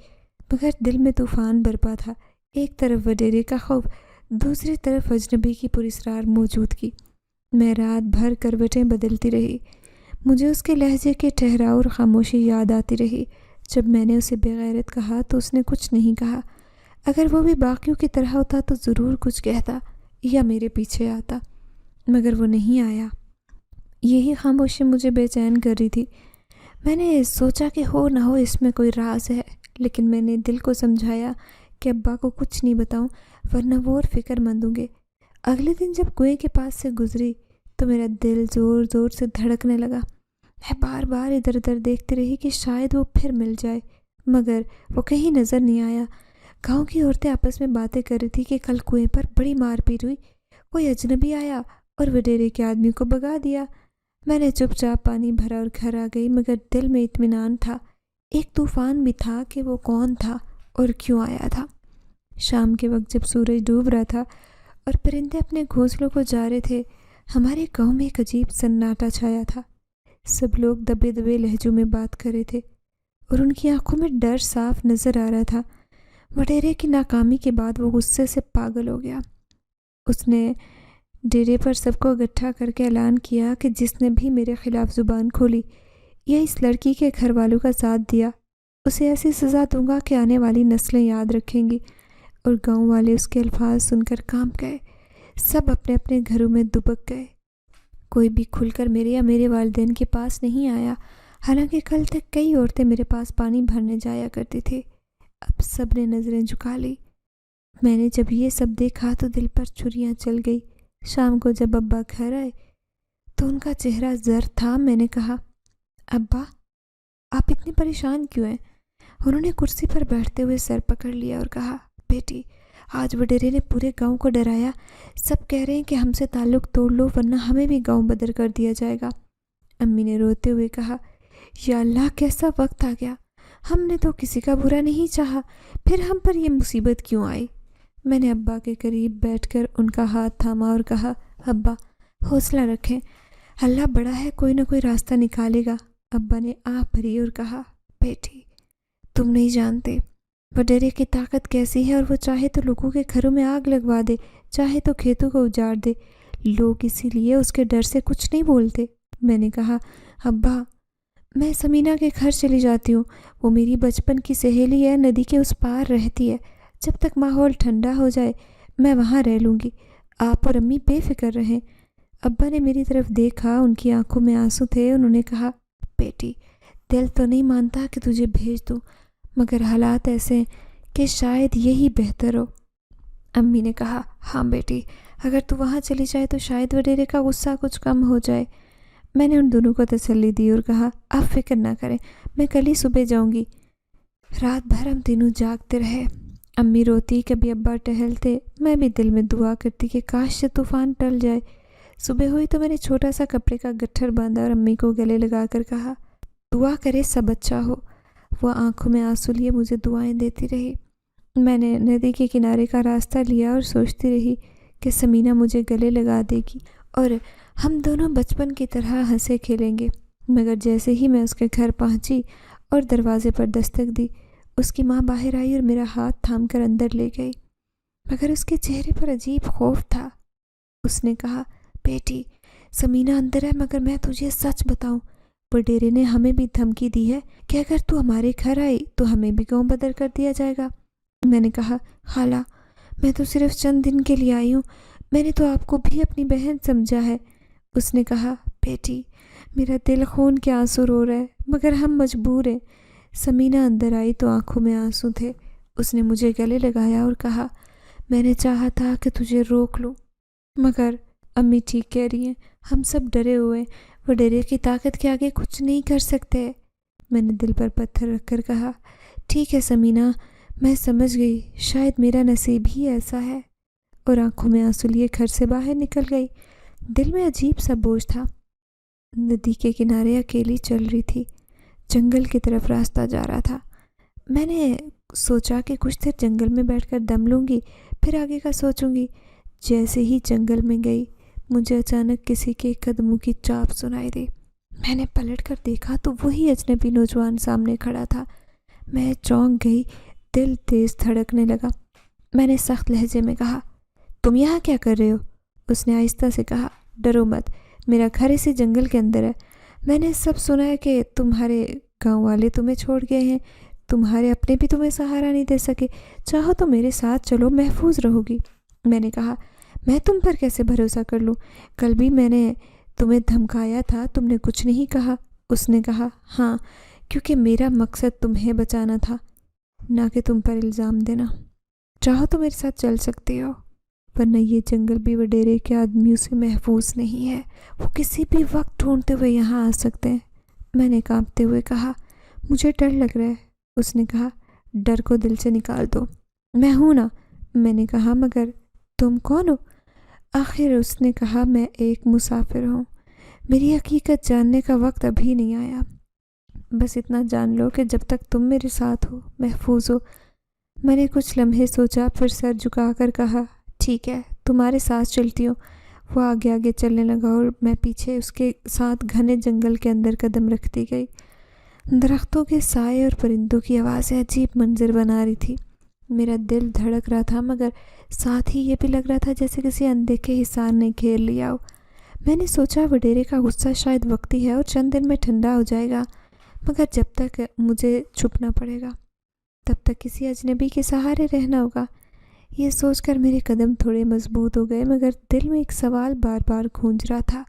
مگر دل میں طوفان برپا تھا، ایک طرف وڈیرے کا خوف، دوسری طرف اجنبی کی پراسرار موجودگی۔ میں رات بھر کروٹیں بدلتی رہی، مجھے اس کے لہجے کے ٹھہراؤ اور خاموشی یاد آتی رہی۔ جب میں نے اسے بے غیرت کہا تو اس نے کچھ نہیں کہا، اگر وہ بھی باقیوں کی طرح ہوتا تو ضرور کچھ کہتا یا میرے پیچھے آتا، مگر وہ نہیں آیا۔ یہی خاموشی مجھے بے چین کر رہی تھی۔ میں نے سوچا کہ ہو نہ ہو اس میں کوئی راز ہے، لیکن میں نے دل کو سمجھایا کہ ابا کو کچھ نہیں بتاؤں ورنہ وہ اور فکر مند ہوں گے۔ اگلے دن جب کنویں کے پاس سے گزری تو میرا دل زور زور سے دھڑکنے لگا۔ میں بار بار ادھر ادھر دیکھتی رہی کہ شاید وہ پھر مل جائے، مگر وہ کہیں نظر نہیں آیا۔ گاؤں کی عورتیں آپس میں باتیں کر رہی تھی کہ کل کنویں پر بڑی مار پیٹ ہوئی، کوئی اجنبی آیا اور وڈیرے کے آدمی کو بھگا دیا۔ میں نے چپ چاپ پانی بھرا اور گھر آ گئی، مگر دل میں اطمینان تھا، ایک طوفان بھی تھا کہ وہ کون تھا اور کیوں آیا تھا۔ شام کے وقت جب سورج ڈوب رہا تھا اور پرندے اپنے گھونسلوں کو جا رہے تھے، ہمارے گاؤں میں ایک عجیب سناٹا چھایا تھا۔ سب لوگ دبے دبے لہجوں میں بات کر رہے تھے اور ان کی آنکھوں میں ڈر صاف نظر آ رہا تھا۔ وڈیرے کی ناکامی کے بعد وہ غصے سے پاگل ہو گیا۔ اس نے ڈیرے پر سب کو اکٹھا کر کے اعلان کیا کہ جس نے بھی میرے خلاف زبان کھولی یا اس لڑکی کے گھر والوں کا ساتھ دیا، اسے ایسی سزا دوں گا کہ آنے والی نسلیں یاد رکھیں گی۔ اور گاؤں والے اس کے الفاظ سن کر کانپ گئے۔ سب اپنے اپنے گھروں میں دبک گئے۔ کوئی بھی کھل کر میرے یا میرے والدین کے پاس نہیں آیا، حالانکہ کل تک کئی عورتیں میرے پاس پانی بھرنے جایا کرتی تھی۔ اب سب نے نظریں جھکا لی۔ میں نے جب یہ سب دیکھا تو دل پر چھریاں چل گئی۔ شام کو جب ابا گھر آئے تو ان کا چہرہ زرد تھا۔ میں نے کہا، ابا آپ اتنے پریشان کیوں ہیں؟ انہوں نے کرسی پر بیٹھتے ہوئے سر پکڑ لیا اور کہا، بیٹی آج وڈیرے نے پورے گاؤں کو ڈرایا۔ سب کہہ رہے ہیں کہ ہم سے تعلق توڑ لو ورنہ ہمیں بھی گاؤں بدر کر دیا جائے گا۔ امی نے روتے ہوئے کہا، یا اللہ کیسا وقت آ گیا، ہم نے تو کسی کا برا نہیں چاہا، پھر ہم پر یہ مصیبت کیوں آئی؟ میں نے ابا کے قریب بیٹھ کر ان کا ہاتھ تھاما اور کہا، ابا حوصلہ رکھیں، اللہ بڑا ہے، کوئی نہ کوئی راستہ نکالے گا۔ ابا نے آہ بھری اور کہا، بیٹی تم نہیں جانتے وڈیرے کی طاقت کیسی ہے، اور وہ چاہے تو لوگوں کے گھروں میں آگ لگوا دے، چاہے تو کھیتوں کو اجاڑ دے، لوگ اسی لیے اس کے ڈر سے کچھ نہیں بولتے۔ میں نے کہا، ابا میں سمینہ کے گھر چلی جاتی ہوں، وہ میری بچپن کی سہیلی ہے، ندی کے اس پار رہتی ہے، جب تک ماحول ٹھنڈا ہو جائے میں وہاں رہ لوں گی، آپ اور امی بے فکر رہیں۔ ابا نے میری طرف دیکھا، ان کی آنکھوں میں آنسو تھے۔ انہوں نے کہا، بیٹی دل تو نہیں مانتا کہ تجھے بھیج دوں، مگر حالات ایسے ہیں کہ شاید یہی بہتر ہو۔ امی نے کہا، ہاں بیٹی اگر تو وہاں چلی جائے تو شاید وڈیرے کا غصہ کچھ کم ہو جائے۔ میں نے ان دونوں کو تسلی دی اور کہا، آپ فکر نہ کریں، میں کل ہی صبح جاؤں گی۔ رات بھر ہم تینوں جاگتے رہے۔ امی روتی، کبھی ابا ٹہلتے، میں بھی دل میں دعا کرتی کہ کاش یہ طوفان ٹل جائے۔ صبح ہوئی تو میں نے چھوٹا سا کپڑے کا گٹھر باندھا اور امی کو گلے لگا کر کہا، دعا کرے سب اچھا ہو۔ وہ آنکھوں میں آنسو لیے مجھے دعائیں دیتی رہی۔ میں نے ندی کے کنارے کا راستہ لیا اور سوچتی رہی کہ سمینہ مجھے گلے لگا دے گی اور ہم دونوں بچپن کی طرح ہنسے کھیلیں گے۔ مگر جیسے ہی میں اس کے گھر پہنچی اور دروازے پر دستک دی، اس کی ماں باہر آئی اور میرا ہاتھ تھام کر اندر لے گئی، مگر اس کے چہرے پر عجیب خوف تھا۔ اس نے کہا، بیٹی سمینہ اندر ہے، مگر میں تجھے سچ بتاؤں، وڈیرے نے ہمیں بھی دھمکی دی ہے کہ اگر تو ہمارے گھر آئی تو ہمیں بھی گاؤں بدر کر دیا جائے گا۔ میں نے کہا، خالہ میں تو صرف چند دن کے لیے آئی ہوں، میں نے تو آپ کو بھی اپنی بہن سمجھا ہے۔ اس نے کہا، بیٹی میرا دل خون کے آنسو رو رہا ہے، مگر ہم مجبور ہیں۔ سمینہ اندر آئی تو آنکھوں میں آنسو تھے۔ اس نے مجھے گلے لگایا اور کہا، میں نے چاہا تھا کہ تجھے روک لوں، مگر امی ٹھیک کہہ رہی ہیں، ہم سب ڈرے ہوئے، وڈیرے کی طاقت کے آگے کچھ نہیں کر سکتے۔ میں نے دل پر پتھر رکھ کر کہا، ٹھیک ہے سمینہ، میں سمجھ گئی، شاید میرا نصیب ہی ایسا ہے، اور آنکھوں میں آنسو لیے گھر سے باہر نکل گئی۔ دل میں عجیب سا بوجھ تھا۔ ندی کے کنارے اکیلی چل رہی تھی، جنگل کی طرف راستہ جا رہا تھا۔ میں نے سوچا کہ کچھ دیر جنگل میں بیٹھ کر دم لوں گی، پھر آگے کا سوچوں گی۔ جیسے ہی جنگل میں گئی، مجھے اچانک کسی کے قدموں کی چاپ سنائی دی۔ میں نے پلٹ کر دیکھا تو وہی اجنبی نوجوان سامنے کھڑا تھا۔ میں چونک گئی، دل تیز دھڑکنے لگا۔ میں نے سخت لہجے میں کہا، تم یہاں کیا کر رہے ہو؟ اس نے آہستہ سے کہا، ڈرو مت، میرا گھر اسی جنگل کے اندر ہے۔ میں نے سب سنا ہے کہ تمہارے گاؤں والے تمہیں چھوڑ گئے ہیں، تمہارے اپنے بھی تمہیں سہارا نہیں دے سکے، چاہو تو میرے ساتھ چلو، محفوظ رہو گی۔ میں نے کہا، میں تم پر کیسے بھروسہ کر لوں؟ کل بھی میں نے تمہیں دھمکایا تھا، تم نے کچھ نہیں کہا۔ اس نے کہا، ہاں کیونکہ میرا مقصد تمہیں بچانا تھا، نہ کہ تم پر الزام دینا۔ چاہو تو میرے ساتھ چل سکتے ہو، ورنہ یہ جنگل بھی وڈیرے کے آدمیوں سے محفوظ نہیں ہے، وہ کسی بھی وقت ڈھونڈتے ہوئے یہاں آ سکتے ہیں۔ میں نے کانپتے ہوئے کہا، مجھے ڈر لگ رہا ہے۔ اس نے کہا، ڈر کو دل سے نکال دو، میں ہوں نا۔ میں نے کہا، مگر تم کون ہو؟ آخر اس نے کہا، میں ایک مسافر ہوں، میری حقیقت جاننے کا وقت ابھی نہیں آیا، بس اتنا جان لو کہ جب تک تم میرے ساتھ ہو محفوظ ہو۔ میں نے کچھ لمحے سوچا، پھر سر جھکا کر کہا، ٹھیک ہے تمہارے ساتھ چلتی ہوں۔ وہ آگے آگے چلنے لگا اور میں پیچھے اس کے ساتھ گھنے جنگل کے اندر قدم رکھتی گئی۔ درختوں کے سائے اور پرندوں کی آوازیں عجیب منظر بنا رہی تھی۔ میرا دل دھڑک رہا تھا، مگر ساتھ ہی یہ بھی لگ رہا تھا جیسے کسی اندیکھے حصار نے گھیر لیا ہو۔ میں نے سوچا وڈیرے کا غصہ شاید وقتی ہے اور چند دن میں ٹھنڈا ہو جائے گا، مگر جب تک مجھے چھپنا پڑے گا تب تک کسی اجنبی کے سہارے رہنا ہوگا۔ یہ سوچ کر میرے قدم تھوڑے مضبوط ہو گئے، مگر دل میں ایک سوال بار بار گونج رہا تھا،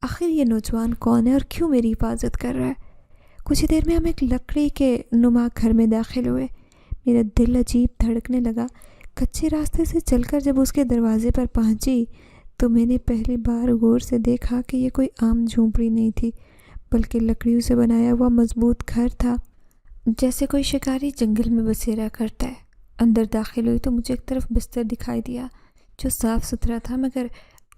آخر یہ نوجوان کون ہے اور کیوں میری حفاظت کر رہا ہے؟ کچھ ہی دیر میں ہم ایک لکڑی کے نما گھر میں داخل ہوئے۔ میرا دل عجیب دھڑکنے لگا۔ کچے راستے سے چل کر جب اس کے دروازے پر پہنچی تو میں نے پہلی بار غور سے دیکھا کہ یہ کوئی عام جھونپڑی نہیں تھی، بلکہ لکڑیوں سے بنایا ہوا مضبوط گھر تھا، جیسے کوئی شکاری جنگل میں بسیرا کرتا ہے۔ اندر داخل ہوئی تو مجھے ایک طرف بستر دکھائی دیا جو صاف ستھرا تھا، مگر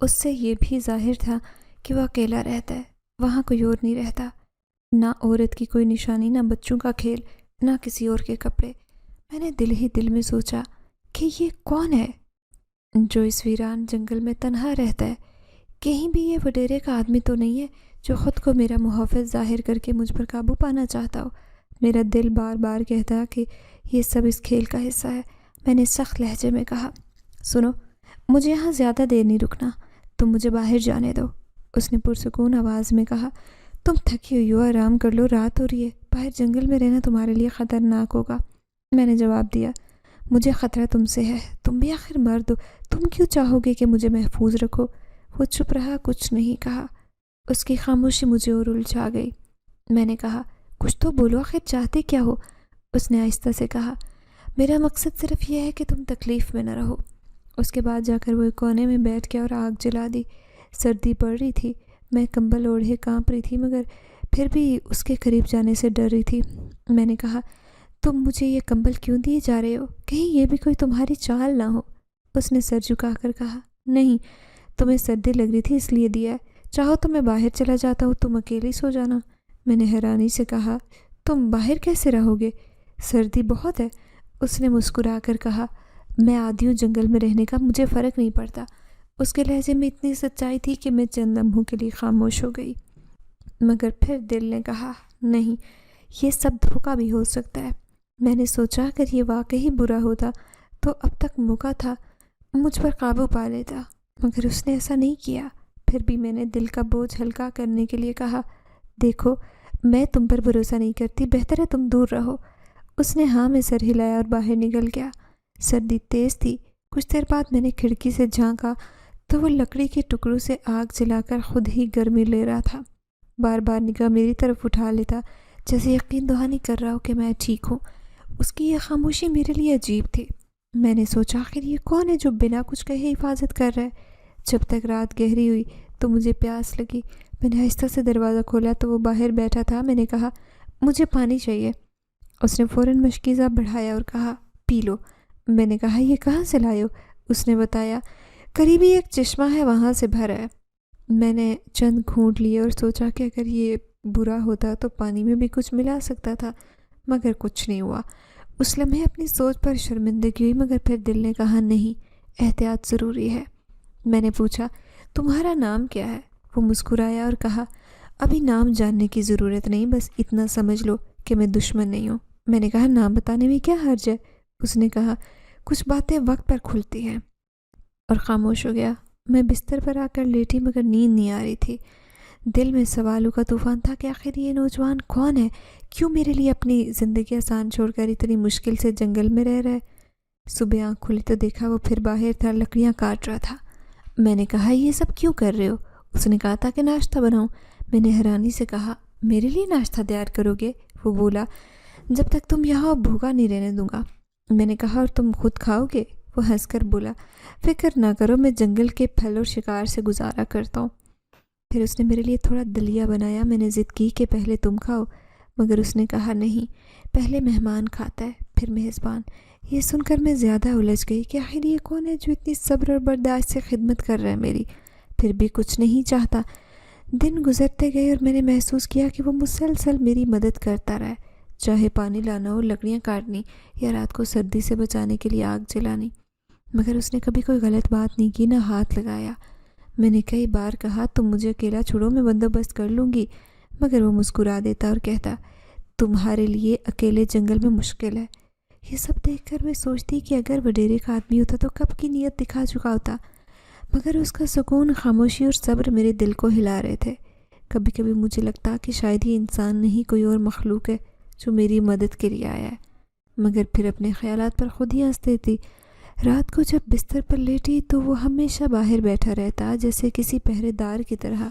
اس سے یہ بھی ظاہر تھا کہ وہ اکیلا رہتا ہے، وہاں کوئی اور نہیں رہتا۔ نہ عورت کی کوئی نشانی، نہ بچوں کا کھیل، نہ کسی اور کے کپڑے۔ میں نے دل ہی دل میں سوچا کہ یہ کون ہے جو اس ویران جنگل میں تنہا رہتا ہے؟ کہیں بھی یہ وڈیرے کا آدمی تو نہیں ہے جو خود کو میرا محافظ ظاہر کر کے مجھ پر قابو پانا چاہتا ہو؟ میرا دل بار بار کہتا کہ یہ سب اس کھیل کا حصہ ہے۔ میں نے سخت لہجے میں کہا، سنو، مجھے یہاں زیادہ دیر نہیں رکنا، تم مجھے باہر جانے دو۔ اس نے پرسکون آواز میں کہا، تم تھکی ہوئی ہو، آرام کر لو، رات ہو رہی ہے، باہر جنگل میں رہنا تمہارے لیے خطرناک ہوگا۔ میں نے جواب دیا، مجھے خطرہ تم سے ہے، تم بھی آخر مرد ہو، تم کیوں چاہو گے کہ مجھے محفوظ رکھو؟ وہ چپ رہا، کچھ نہیں کہا۔ اس کی خاموشی مجھے اور الجھا گئی۔ میں نے کہا، کچھ تو بولو، آخر چاہتے کیا ہو؟ اس نے آہستہ سے کہا، میرا مقصد صرف یہ ہے کہ تم تکلیف میں نہ رہو۔ اس کے بعد جا کر وہ ایک کونے میں بیٹھ گیا اور آگ جلا دی۔ سردی پڑ رہی تھی، میں کمبل اوڑھے کانپ رہی تھی، مگر پھر بھی اس کے قریب جانے سے ڈر رہی تھی۔ میں نے کہا، تم مجھے یہ کمبل کیوں دیے جا رہے ہو؟ کہیں یہ بھی کوئی تمہاری چال نہ ہو؟ اس نے سر جھکا کر کہا، نہیں، تمہیں سردی لگ رہی تھی اس لیے دیا ہے، چاہو تو میں باہر چلا جاتا ہوں، تم اکیلے سو جانا۔ میں نے حیرانی سے کہا، تم باہر کیسے رہو گے؟ سردی بہت ہے۔ اس نے مسکرا کر کہا، میں عادی ہوں جنگل میں رہنے کا، مجھے فرق نہیں پڑتا۔ اس کے لہجے میں اتنی سچائی تھی کہ میں چند لمحوں کے لیے خاموش ہو گئی، مگر پھر دل نے کہا، نہیں، یہ سب دھوکہ بھی ہو سکتا ہے۔ میں نے سوچا اگر یہ واقعی برا ہوتا تو اب تک موقع تھا مجھ پر قابو پا لیتا، مگر اس نے ایسا نہیں کیا۔ پھر بھی میں نے دل کا بوجھ ہلکا کرنے کے لیے کہا، دیکھو، میں تم پر بھروسہ نہیں کرتی، بہتر ہے تم دور رہو۔ اس نے ہاں میں سر ہلایا اور باہر نکل گیا۔ سردی تیز تھی۔ کچھ دیر بعد میں نے کھڑکی سے جھانکا تو وہ لکڑی کے ٹکڑوں سے آگ جلا کر خود ہی گرمی لے رہا تھا۔ بار بار نگاہ میری طرف اٹھا لیتا، جیسے یقین دہانی کر رہا ہو کہ میں ٹھیک ہوں۔ اس کی یہ خاموشی میرے لیے عجیب تھی۔ میں نے سوچا آخر یہ کون ہے جو بنا کچھ کہے حفاظت کر رہا ہے؟ جب تک رات گہری ہوئی تو مجھے پیاس لگی۔ میں نے آہستہ سے دروازہ کھولا تو وہ باہر بیٹھا تھا۔ میں نے کہا، مجھے پانی چاہیے۔ اس نے فوراً مشکیزہ بڑھایا اور کہا، پی لو۔ میں نے کہا، یہ کہاں سے لائے ہو؟ اس نے بتایا، قریبی ایک چشمہ ہے، وہاں سے بھرا ہے۔ میں نے چند گھونٹ لیے اور سوچا کہ اگر یہ برا ہوتا تو پانی میں بھی کچھ ملا سکتا تھا، مگر کچھ نہیں ہوا۔ اس لمحے اپنی سوچ پر شرمندگی ہوئی، مگر پھر دل نے کہا، نہیں، احتیاط ضروری ہے۔ میں نے پوچھا، تمہارا نام کیا ہے؟ وہ مسکرایا اور کہا، ابھی نام جاننے کی ضرورت نہیں، بس اتنا سمجھ لو کہ میں دشمن نہیں ہوں۔ میں نے کہا، نام بتانے میں کیا حرج ہے؟ اس نے کہا، کچھ باتیں وقت پر کھلتی ہیں، اور خاموش ہو گیا۔ میں بستر پر آ کر لیٹی، مگر نیند نہیں آ رہی تھی۔ دل میں سوالوں کا طوفان تھا کہ آخر یہ نوجوان کون ہے؟ کیوں میرے لیے اپنی زندگی آسان چھوڑ کر اتنی مشکل سے جنگل میں رہ رہا ہے؟ صبح آنکھ کھلی تو دیکھا وہ پھر باہر تھا، لکڑیاں کاٹ رہا تھا۔ میں نے کہا، یہ سب کیوں کر رہے ہو؟ اس نے کہا تھا کہ ناشتہ بناؤں۔ میں نے حیرانی سے کہا، میرے لیے ناشتہ تیار کرو گے؟ وہ بولا، جب تک تم یہاں بھوکا نہیں رہنے دوں گا۔ میں نے کہا، اور تم خود کھاؤ گے؟ وہ ہنس کر بولا، فکر نہ کرو، میں جنگل کے پھل اور شکار سے گزارا کرتا ہوں۔ پھر اس نے میرے لیے تھوڑا دلیا بنایا۔ میں نے ضد کی کہ پہلے تم کھاؤ، مگر اس نے کہا، نہیں، پہلے مہمان کھاتا ہے، پھر میزبان۔ یہ سن کر میں زیادہ الجھ گئی کہ آخر یہ کون ہے جو اتنی صبر اور برداشت سے خدمت کر رہا ہے میری، پھر بھی کچھ نہیں چاہتا۔ دن گزرتے گئے اور میں نے محسوس کیا کہ وہ مسلسل میری مدد کرتا رہا، چاہے پانی لانا ہو، لکڑیاں کاٹنی، یا رات کو سردی سے بچانے کے لیے آگ جلانی، مگر اس نے کبھی کوئی غلط بات نہیں کی، نہ ہاتھ لگایا۔ میں نے کئی بار کہا تم مجھے اکیلا چھوڑو، میں بندوبست کر لوں گی، مگر وہ مسکرا دیتا اور کہتا تمہارے لیے اکیلے جنگل میں مشکل ہے۔ یہ سب دیکھ کر میں سوچتی کہ اگر وڈیرے کا آدمی ہوتا تو کب کی نیت دکھا چکا ہوتا، مگر اس کا سکون، خاموشی اور صبر میرے دل کو ہلا رہے تھے۔ کبھی کبھی مجھے لگتا کہ شاید یہ انسان نہیں، کوئی اور مخلوق ہے جو میری مدد کے لیے آیا ہے، مگر پھر اپنے خیالات پر خود ہی ہنس دیتی۔ رات کو جب بستر پر لیٹی تو وہ ہمیشہ باہر بیٹھا رہتا، جیسے کسی پہرے دار کی طرح۔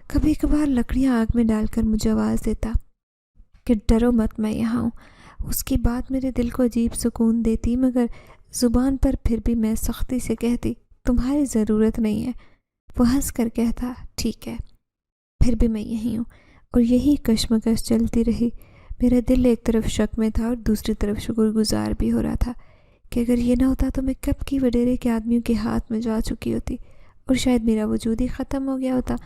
کبھی کبھار لکڑیاں آگ میں ڈال کر مجھے آواز دیتا کہ ڈرو مت، میں یہاں ہوں۔ اس کی بات میرے دل کو عجیب سکون دیتی، مگر زبان پر پھر بھی میں سختی سے کہتی تمہاری ضرورت نہیں ہے۔ وہ ہنس کر کہتا ٹھیک ہے، پھر بھی میں یہیں ہوں۔ اور یہی کشمکش چلتی رہی۔ میرا دل ایک طرف شک میں تھا اور دوسری طرف شکر گزار بھی ہو رہا تھا کہ اگر یہ نہ ہوتا تو میں کب کی وڈیرے کے آدمیوں کے ہاتھ میں جا چکی ہوتی اور شاید میرا وجود ہی ختم ہو گیا ہوتا۔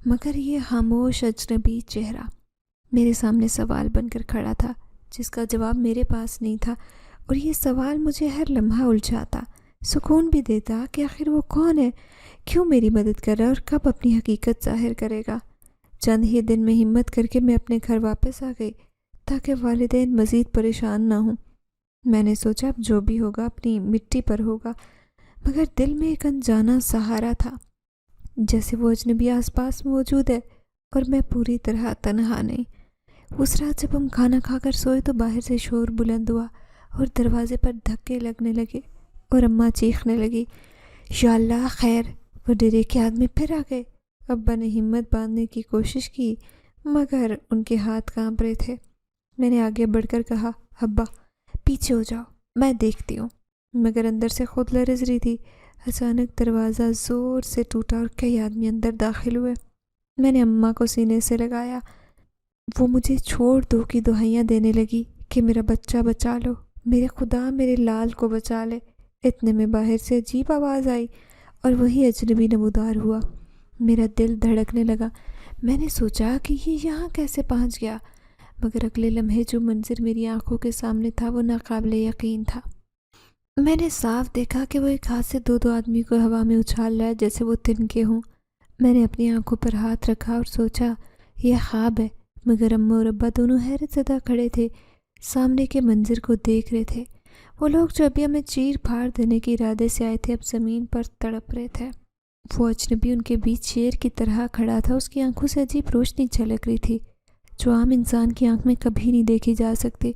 مگر یہ خاموش اجنبی چہرہ میرے سامنے سوال بن کر کھڑا تھا، جس کا جواب میرے پاس نہیں تھا، اور یہ سوال مجھے ہر لمحہ الجھاتا، سکون بھی دیتا کہ آخر وہ کون ہے، کیوں میری مدد کر رہا ہے اور کب اپنی حقیقت ظاہر کرے گا۔ چند ہی دن میں ہمت کر کے میں اپنے گھر واپس آ گئی تاکہ والدین مزید پریشان نہ ہوں۔ میں نے سوچا اب جو بھی ہوگا اپنی مٹی پر ہوگا، مگر دل میں ایک انجانا سہارا تھا، جیسے وہ اجنبی آس پاس موجود ہے اور میں پوری طرح تنہا نہیں۔ اس رات جب ہم کھانا کھا کر سوئے تو باہر سے شور بلند ہوا اور دروازے پر دھکے لگنے لگے اور اماں چیخنے لگی یا اللہ خیر، وڈیرے کے آدمی پھر آ گئے۔ ابا نے ہمت باندھنے کی کوشش کی مگر ان کے ہاتھ کانپ رہے تھے۔ میں نے آگے بڑھ کر کہا ابا پیچھے ہو جاؤ، میں دیکھتی ہوں، مگر اندر سے خود لرز رہی تھی۔ اچانک دروازہ زور سے ٹوٹا اور کئی آدمی اندر داخل ہوئے۔ میں نے اماں کو سینے سے لگایا، وہ مجھے چھوڑ دو کی دہائیاں دینے لگی کہ میرا بچہ بچا لو، میرے خدا میرے لال کو بچا لے۔ اتنے میں باہر سے عجیب آواز آئی اور وہی اجنبی نمودار ہوا۔ میرا دل دھڑکنے لگا۔ میں نے سوچا کہ یہ یہاں کیسے پہنچ گیا، مگر اگلے لمحے جو منظر میری آنکھوں کے سامنے تھا وہ ناقابل یقین تھا۔ میں نے صاف دیکھا کہ وہ ایک ہاتھ سے دو آدمی کو ہوا میں اچھال رہا ہے جیسے وہ تنکے ہوں۔ میں نے اپنی آنکھوں پر ہاتھ رکھا اور سوچا یہ خواب ہے، مگر اماں اور ابا دونوں حیرت زدہ کھڑے تھے، سامنے کے منظر کو دیکھ رہے تھے۔ وہ لوگ جو ابھی ہمیں چیر پھاڑ دینے کے ارادے سے آئے تھے اب زمین پر تڑپ رہے تھے۔ وہ اجنبی ان کے بیچ شیر کی طرح کھڑا تھا، اس کی آنکھوں سے عجیب روشنی جھلک رہی تھی جو عام انسان کی آنکھ میں کبھی نہیں دیکھی جا سکتی۔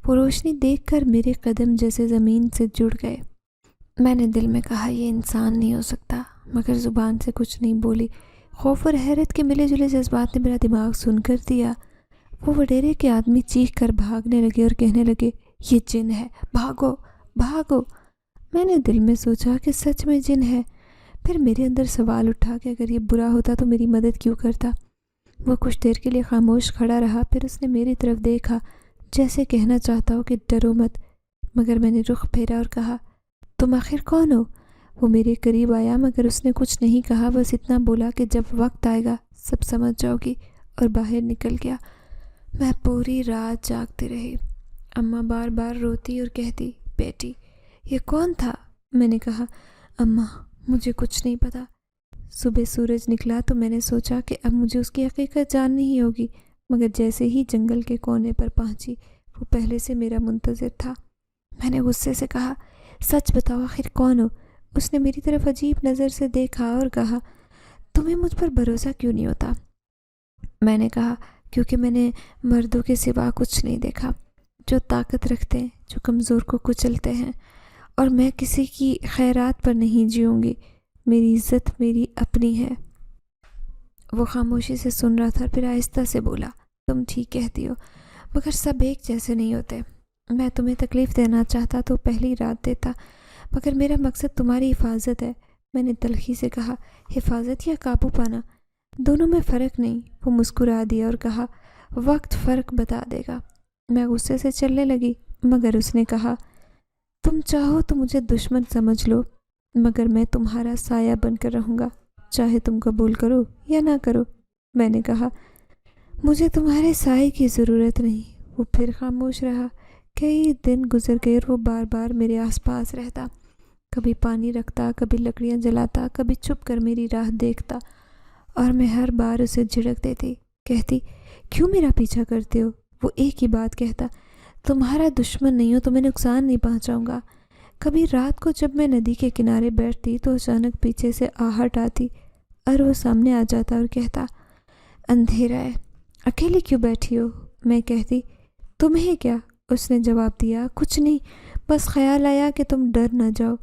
وہ روشنی دیکھ کر میرے قدم جیسے زمین سے جڑ گئے۔ میں نے دل میں کہا یہ انسان نہیں ہو سکتا، مگر زبان سے کچھ نہیں بولی۔ خوف اور حیرت کے ملے جلے جذبات نے میرا دماغ سن کر دیا۔ وہ وڈیرے کے آدمی چیخ کر بھاگنے لگے اور کہنے لگے یہ جن ہے، بھاگو بھاگو۔ میں نے دل میں سوچا کہ سچ میں جن ہے۔ پھر میرے اندر سوال اٹھا کہ اگر یہ برا ہوتا تو میری مدد کیوں کرتا۔ وہ کچھ دیر کے لیے خاموش کھڑا رہا، پھر اس نے میری طرف دیکھا جیسے کہنا چاہتا ہو کہ ڈرو مت، مگر میں نے رخ پھیرا اور کہا تم آخر کون ہو؟ وہ میرے قریب آیا مگر اس نے کچھ نہیں کہا، بس اتنا بولا کہ جب وقت آئے گا سب سمجھ جاؤ گی، اور باہر نکل گیا۔ میں پوری رات جاگتی رہی۔ اماں بار بار روتی اور کہتی بیٹی یہ کون تھا؟ میں نے کہا اماں مجھے کچھ نہیں پتا۔ صبح سورج نکلا تو میں نے سوچا کہ اب مجھے اس کی حقیقت جاننی ہی ہوگی، مگر جیسے ہی جنگل کے کونے پر پہنچی وہ پہلے سے میرا منتظر تھا۔ میں نے غصے سے کہا سچ بتاؤ آخر کون ہو؟ اس نے میری طرف عجیب نظر سے دیکھا اور کہا تمہیں مجھ پر بھروسہ کیوں نہیں ہوتا؟ میں نے کہا کیونکہ میں نے مردوں کے سوا کچھ نہیں دیکھا جو طاقت رکھتے ہیں، جو کمزور کو کچلتے ہیں، اور میں کسی کی خیرات پر نہیں جیوں گی، میری عزت میری اپنی ہے۔ وہ خاموشی سے سن رہا تھا، پھر آہستہ سے بولا تم ٹھیک کہتی ہو، مگر سب ایک جیسے نہیں ہوتے۔ میں تمہیں تکلیف دینا چاہتا تو پہلی رات دیتا، مگر میرا مقصد تمہاری حفاظت ہے۔ میں نے تلخی سے کہا حفاظت یا قابو پانا، دونوں میں فرق نہیں۔ وہ مسکرا دیا اور کہا وقت فرق بتا دے گا۔ میں غصے سے چلنے لگی، مگر اس نے کہا تم چاہو تو مجھے دشمن سمجھ لو، مگر میں تمہارا سایہ بن کر رہوں گا، چاہے تم قبول کرو یا نہ کرو۔ میں نے کہا مجھے تمہارے سائے کی ضرورت نہیں۔ وہ پھر خاموش رہا۔ کئی دن گزر گئے اور وہ بار بار میرے آس پاس رہتا، کبھی پانی رکھتا، کبھی لکڑیاں جلاتا، کبھی چھپ کر میری راہ دیکھتا، اور میں ہر بار اسے جھڑک دیتی، کہتی کیوں میرا پیچھا کرتے ہو؟ وہ ایک ہی بات کہتا، تمہارا دشمن نہیں ہو، تمہیں نقصان نہیں پہنچاؤں گا۔ کبھی رات کو جب میں ندی کے کنارے بیٹھتی تو اچانک پیچھے سے آہٹ آتی اور وہ سامنے آ جاتا اور کہتا اندھیرا ہے، اکیلی کیوں بیٹھی ہو؟ میں کہتی تمہیں کیا؟ اس نے جواب دیا کچھ نہیں، بس خیال آیا کہ تم ڈر نہ جاؤ۔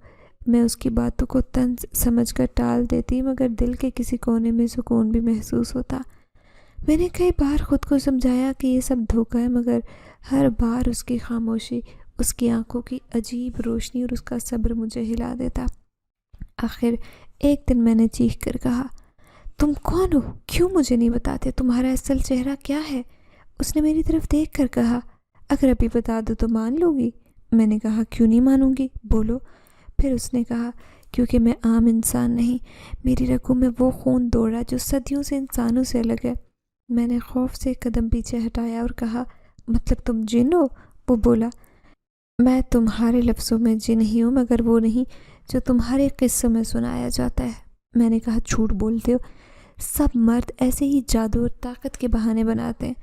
میں اس کی باتوں کو طنز سمجھ کر ٹال دیتی، مگر دل کے کسی کونے میں سکون بھی محسوس ہوتا۔ میں نے کئی بار خود کو سمجھایا کہ یہ سب دھوکہ ہے، مگر ہر بار اس کی خاموشی، اس کی آنکھوں کی عجیب روشنی اور اس کا صبر مجھے ہلا دیتا۔ آخر ایک دن میں نے چیخ کر کہا تم کون ہو؟ کیوں مجھے نہیں بتاتے؟ تمہارا اصل چہرہ کیا ہے؟ اس نے میری طرف دیکھ کر کہا اگر ابھی بتا دو تو مان لوں گی۔ میں نے کہا کیوں نہیں مانوں گی، بولو۔ پھر اس نے کہا کیونکہ میں عام انسان نہیں، میری رگوں میں وہ خون دوڑا جو صدیوں سے انسانوں سے الگ ہے۔ میں نے خوف سے ایک قدم پیچھے ہٹایا اور کہا مطلب تم جن ہو؟ وہ بولا میں تمہارے لفظوں میں جن ہی ہوں، مگر وہ نہیں جو تمہارے قصوں میں سنایا جاتا ہے۔ میں نے کہا جھوٹ بولتے ہو، سب مرد ایسے ہی جادو اور طاقت کے بہانے بناتے ہیں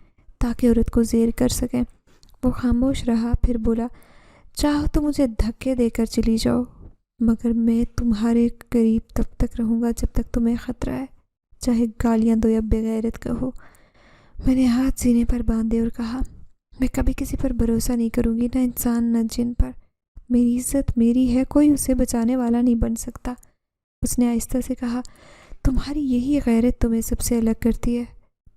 تاکہ عورت کو زیر کر سکیں۔ وہ خاموش رہا، پھر بولا چاہو تو مجھے دھکے دے کر چلی جاؤ، مگر میں تمہارے قریب تب تک رہوں گا جب تک تمہیں خطرہ ہے، چاہے گالیاں دو یا بغیرت کہو۔ میں نے ہاتھ سینے پر باندھے اور کہا میں کبھی کسی پر بھروسہ نہیں کروں گی، نہ انسان نہ جن پر۔ میری عزت میری ہے، کوئی اسے بچانے والا نہیں بن سکتا۔ اس نے آہستہ سے کہا تمہاری یہی غیرت تمہیں سب سے الگ کرتی ہے،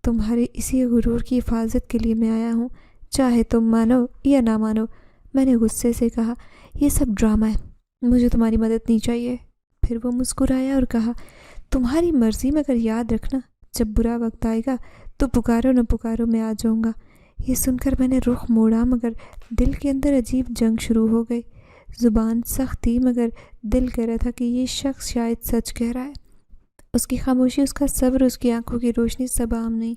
تمہارے اسی غرور کی حفاظت کے لیے میں آیا ہوں، چاہے تم مانو یا نہ مانو۔ میں نے غصے سے کہا یہ سب ڈرامہ ہے، مجھے تمہاری مدد نہیں چاہیے۔ پھر وہ مسکرایا اور کہا تمہاری مرضی، مگر یاد رکھنا جب برا وقت آئے گا تو پکارو نہ پکارو میں آ جاؤں گا۔ یہ سن کر میں نے رخ موڑا، مگر دل کے اندر عجیب جنگ شروع ہو گئی۔ زبان سخت تھی، مگر دل کہہ رہا تھا کہ یہ شخص شاید سچ کہہ رہا ہے۔ اس کی خاموشی، اس کا صبر، اس کی آنکھوں کی روشنی سب عام نہیں۔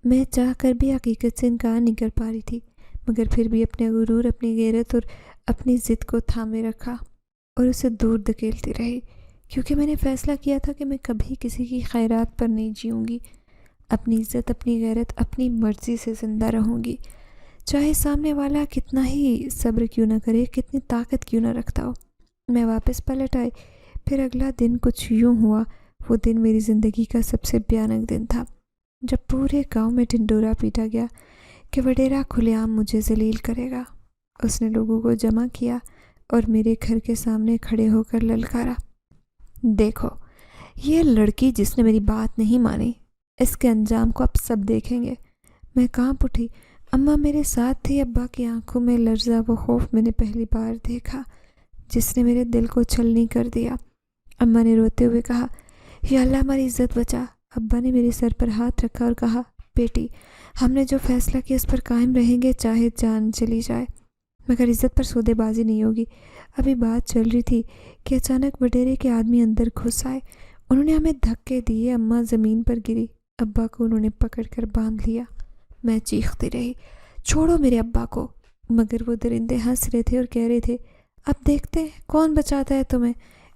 میں چاہ کر بھی حقیقت سے انکار نہیں کر پا رہی تھی، مگر پھر بھی اپنے غرور، اپنی غیرت اور اپنی ضد کو تھامے رکھا اور اسے دور دھکیلتی رہی، کیونکہ میں نے فیصلہ کیا تھا کہ میں کبھی کسی کی خیرات پر نہیں جیوں گی۔ اپنی عزت، اپنی غیرت، اپنی مرضی سے زندہ رہوں گی، چاہے سامنے والا کتنا ہی صبر کیوں نہ کرے، کتنی طاقت کیوں نہ رکھتا ہو۔ میں واپس پلٹ آئی۔ پھر اگلا دن کچھ یوں ہوا۔ وہ دن میری زندگی کا سب سے بھیانک دن تھا، جب پورے گاؤں میں ڈھنڈورا پیٹا گیا کہ وڈیرا کھلے عام مجھے ذلیل کرے گا۔ اس نے لوگوں کو جمع کیا اور میرے گھر کے سامنے کھڑے ہو کر للکارا دیکھو یہ لڑکی جس نے میری بات نہیں مانی، اس کے انجام کو اب سب دیکھیں گے۔ میں کانپ اٹھی۔ اماں میرے ساتھ تھی۔ ابا کی آنکھوں میں لرزہ وہ خوف میں نے پہلی بار دیکھا جس نے میرے دل کو چھلنی کر دیا۔ اماں نے روتے ہوئے کہا یا اللہ ہماری عزت بچا۔ ابا نے میرے سر پر ہاتھ رکھا اور کہا بیٹی ہم نے جو فیصلہ کیا اس پر قائم رہیں گے، چاہے جان چلی جائے، مگر عزت پر سودے بازی نہیں ہوگی۔ ابھی بات چل رہی تھی کہ اچانک وڈیرے کے آدمی اندر گھس آئے۔ انہوں نے ہمیں دھکے دیے، اماں زمین پر گری، ابا کو انہوں نے پکڑ کر باندھ لیا۔ میں چیختی رہی چھوڑو میرے ابا کو، مگر وہ درندے ہنس رہے تھے اور کہہ رہے تھے اب دیکھتے ہیں کون بچاتا ہے تمہیں۔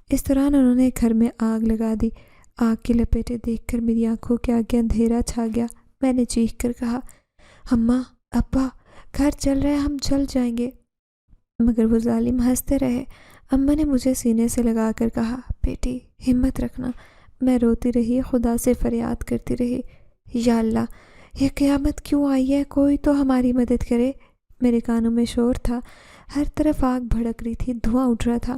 اس دوران انہوں نے گھر میں آگ لگا دی۔ آگ کی لپیٹیں دیکھ کر میری آنکھوں کے آگے اندھیرا چھا گیا۔ میں نے چیخ کر کہا اماں ابا گھر جل رہا ہے، ہم جل جائیں گے، مگر وہ ظالم ہنستے رہے۔ اماں نے مجھے سینے سے لگا کر کہا بیٹی ہمت رکھنا۔ میں روتی رہی، خدا سے فریاد کرتی رہی یا اللہ یہ قیامت کیوں آئی ہے، کوئی تو ہماری مدد کرے۔ میرے کانوں میں شور تھا، ہر طرف آگ بھڑک رہی تھی، دھواں اٹھ رہا تھا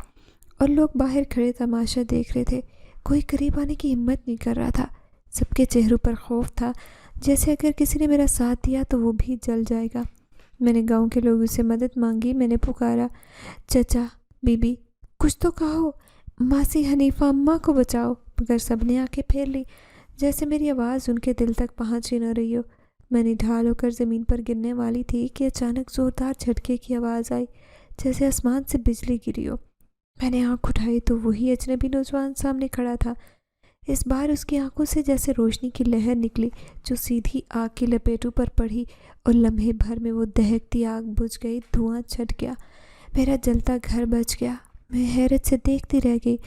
اور لوگ باہر کھڑے تماشا دیکھ رہے تھے۔ کوئی قریب آنے کی ہمت نہیں کر رہا تھا۔ سب کے چہروں پر خوف تھا، جیسے اگر کسی نے میرا ساتھ دیا تو وہ بھی جل جائے گا۔ میں نے گاؤں کے لوگوں سے مدد مانگی۔ میں نے پکارا چچا، بی بی، کچھ تو کہو، ماسی حنیفہ، اماں کو بچاؤ، مگر سب نے آنکھیں پھیر لی، جیسے میری آواز ان کے دل تک پہنچ ہی نہ رہی ہو۔ میں نے ڈھال ہو کر زمین پر گرنے والی تھی کہ اچانک زوردار جھٹکے کی آواز آئی، جیسے آسمان سے بجلی گری ہو۔ میں نے آنکھ اٹھائی تو وہی اجنبی نوجوان سامنے کھڑا تھا۔ اس بار اس کی آنکھوں سے جیسے روشنی کی لہر نکلی جو سیدھی آگ کی لپیٹوں پر پڑی اور لمحے بھر میں وہ دہکتی آگ بجھ گئی، دھواں چھٹ گیا، میرا جلتا گھر بچ گیا۔ میں حیرت سے دیکھتی رہ گئی۔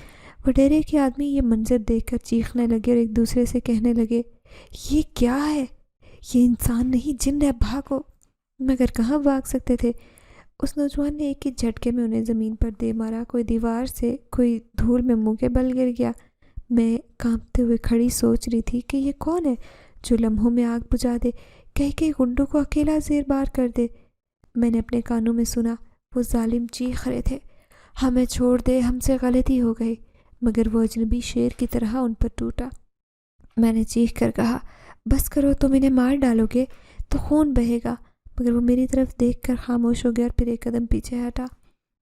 وڈیرے کے آدمی یہ منظر دیکھ کر چیخنے لگے اور ایک دوسرے سے کہنے لگے، یہ کیا ہے؟ یہ انسان نہیں، جن ہے، بھاگو۔ مگر کہاں بھاگ سکتے تھے؟ اس نوجوان نے ایک ہی جھٹکے میں انہیں زمین پر دے مارا، کوئی دیوار سے، کوئی دھول میں منہ کے بل گر گیا۔ میں کانپتے ہوئے کھڑی سوچ رہی تھی کہ یہ کون ہے جو لمحوں میں آگ بجھا دے، کئی گنڈوں کو اکیلا زیر بار کر دے۔ میں نے اپنے کانوں میں سنا، وہ ظالم چیخ رہے تھے، ہمیں چھوڑ دے، ہم سے غلطی ہو گئی۔ مگر وہ اجنبی شیر کی طرح ان پر ٹوٹا۔ میں نے چیخ کر کہا، بس کرو، تم انہیں مار ڈالو گے تو خون بہے گا۔ مگر وہ میری طرف دیکھ کر خاموش ہو گیا اور پھر ایک قدم پیچھے ہٹا،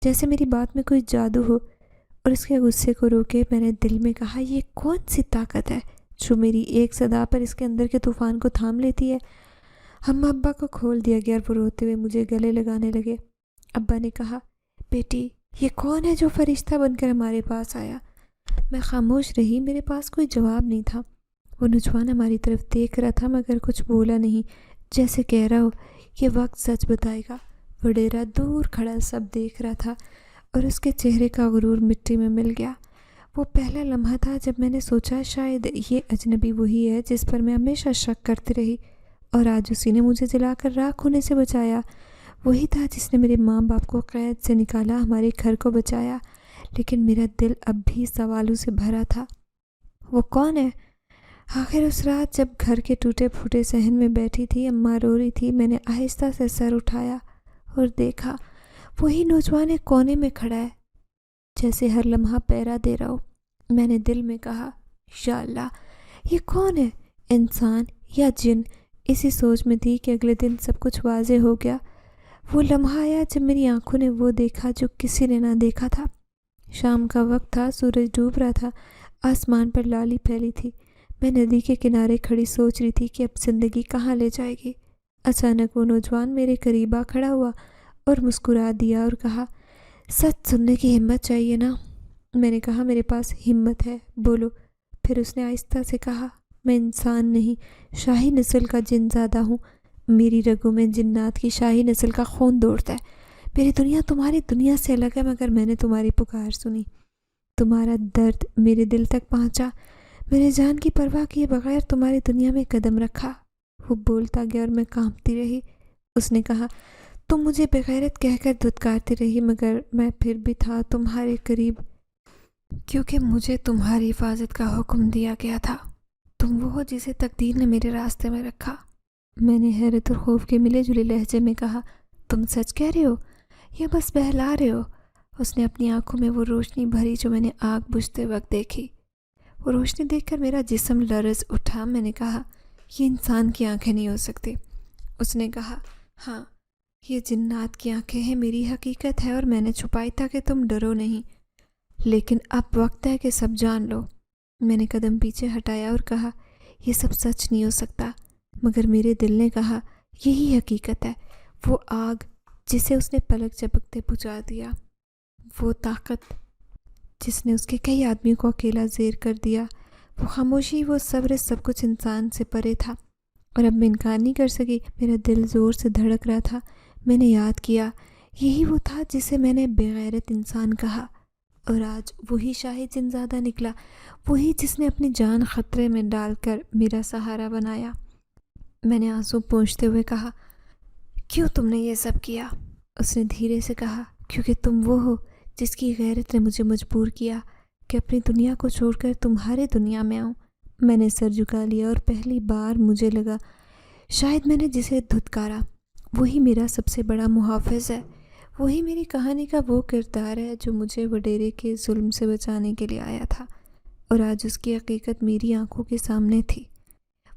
جیسے میری بات میں کوئی جادو ہو۔ اور اس کے غصے کو روکے میں نے دل میں کہا، یہ کون سی طاقت ہے جو میری ایک صدا پر اس کے اندر کے طوفان کو تھام لیتی ہے؟ ہم ابا کو کھول دیا گیا اور وہ روتے ہوئے مجھے گلے لگانے لگے۔ ابا نے کہا، بیٹی، یہ کون ہے جو فرشتہ بن کر ہمارے پاس آیا؟ میں خاموش رہی، میرے پاس کوئی جواب نہیں تھا۔ وہ نوجوان ہماری طرف دیکھ رہا تھا مگر کچھ بولا نہیں، جیسے کہہ رہا ہو یہ وقت سچ بتائے گا۔ وڈیرا دور کھڑا سب دیکھ رہا تھا اور اس کے چہرے کا غرور مٹی میں مل گیا۔ وہ پہلا لمحہ تھا جب میں نے سوچا شاید یہ اجنبی وہی ہے جس پر میں ہمیشہ شک کرتی رہی، اور آج اسی نے مجھے جلا کر راکھ ہونے سے بچایا۔ وہی تھا جس نے میرے ماں باپ کو قید سے نکالا، ہمارے گھر کو بچایا۔ لیکن میرا دل اب بھی سوالوں سے بھرا تھا۔ وہ کون ہے؟ آخر اس رات جب گھر کے ٹوٹے پھوٹے صحن میں بیٹھی تھی، اماں رو رہی تھی، میں نے آہستہ سے سر اٹھایا اور دیکھا وہی نوجوان ایک کونے میں کھڑا ہے، جیسے ہر لمحہ پہرا دے رہا ہو۔ میں نے دل میں کہا، یا اللہ، یہ کون ہے، انسان یا جن؟ اسی سوچ میں تھی کہ اگلے دن سب کچھ واضح ہو گیا۔ وہ لمحہ آیا جب میری آنکھوں نے وہ دیکھا جو کسی نے نہ دیکھا تھا۔ شام کا وقت تھا، سورج ڈوب رہا تھا، آسمان پر لالی پھیلی تھی۔ میں ندی کے کنارے کھڑی سوچ رہی تھی کہ اب زندگی کہاں لے جائے گی۔ اچانک وہ نوجوان میرے قریب آ کھڑا ہوا اور مسکرا دیا اور کہا، سچ سننے کی ہمت چاہیے نا؟ میں نے کہا، میرے پاس ہمت ہے، بولو۔ پھر اس نے آہستہ سے کہا، میں انسان نہیں، شاہی نسل کا جن زادہ ہوں۔ میری رگوں میں جنات کی شاہی نسل کا خون دوڑتا ہے۔ میری دنیا تمہاری دنیا سے الگ ہے، مگر میں نے تمہاری پکار سنی، تمہارا درد میرے دل تک پہنچا، میں نے جان کی پرواہ کیے بغیر تمہاری دنیا میں قدم رکھا۔ وہ بولتا گیا اور میں کانپتی رہی۔ اس نے کہا، تم مجھے بغیرت کہہ کر دھتکارتی رہی، مگر میں پھر بھی تھا تمہارے قریب، کیونکہ مجھے تمہاری حفاظت کا حکم دیا گیا تھا۔ تم وہ ہو جسے تقدیر نے میرے راستے میں رکھا۔ میں نے حیرت اور خوف کے ملے جلے لہجے میں کہا، تم سچ کہہ رہے ہو یا بس بہلا رہے ہو؟ اس نے اپنی آنکھوں میں وہ روشنی بھری جو میں نے آگ بجھتے وقت دیکھی۔ وہ روشنی دیکھ کر میرا جسم لرز اٹھا۔ میں نے کہا، یہ انسان کی آنکھیں نہیں ہو سکتی۔ اس نے کہا، ہاں، یہ جنات کی آنکھیں ہیں، میری حقیقت ہے اور میں نے چھپائی تاکہ تم ڈرو نہیں۔ لیکن اب وقت ہے کہ سب جان لو۔ میں نے قدم پیچھے ہٹایا اور کہا، یہ سب سچ نہیں ہو سکتا۔ مگر میرے دل نے کہا، یہی حقیقت ہے۔ وہ آگ جسے اس نے پلک جھپکتے بجھا دیا، وہ طاقت جس نے اس کے کئی آدمیوں کو اکیلا زیر کر دیا، وہ خاموشی، وہ صبر، سب کچھ انسان سے پرے تھا، اور اب میں انکار نہیں کر سکی۔ میرا دل زور سے دھڑک رہا تھا۔ میں نے یاد کیا، یہی وہ تھا جسے میں نے بغیرت انسان کہا، اور آج وہی شاہی جنزادہ نکلا، وہی جس نے اپنی جان خطرے میں ڈال کر میرا سہارا بنایا۔ میں نے آنسو پونچھتے ہوئے کہا، کیوں تم نے یہ سب کیا؟ اس نے دھیرے سے کہا، کیونکہ تم وہ ہو جس کی غیرت نے مجھے مجبور کیا کہ اپنی دنیا کو چھوڑ کر تمہاری دنیا میں آؤں۔ میں نے سر جھکا لیا اور پہلی بار مجھے لگا شاید میں نے جسے دھتکارا وہی میرا سب سے بڑا محافظ ہے، وہی میری کہانی کا وہ کردار ہے جو مجھے وڈیرے کے ظلم سے بچانے کے لیے آیا تھا، اور آج اس کی حقیقت میری آنکھوں کے سامنے تھی۔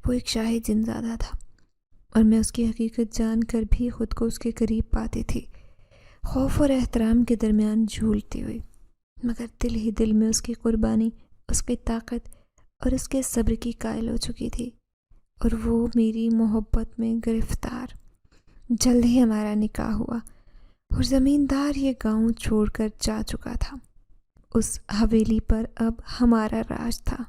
وہ ایک شاہی جنزادہ تھا، اور میں اس کی حقیقت جان کر بھی خود کو اس کے قریب پاتی تھی، خوف اور احترام کے درمیان جھولتی ہوئی، مگر دل ہی دل میں اس کی قربانی، اس کی طاقت اور اس کے صبر کی قائل ہو چکی تھی، اور وہ میری محبت میں گرفتار۔ جلد ہی ہمارا نکاح ہوا اور زمیندار یہ گاؤں چھوڑ کر جا چکا تھا۔ اس حویلی پر اب ہمارا راج تھا۔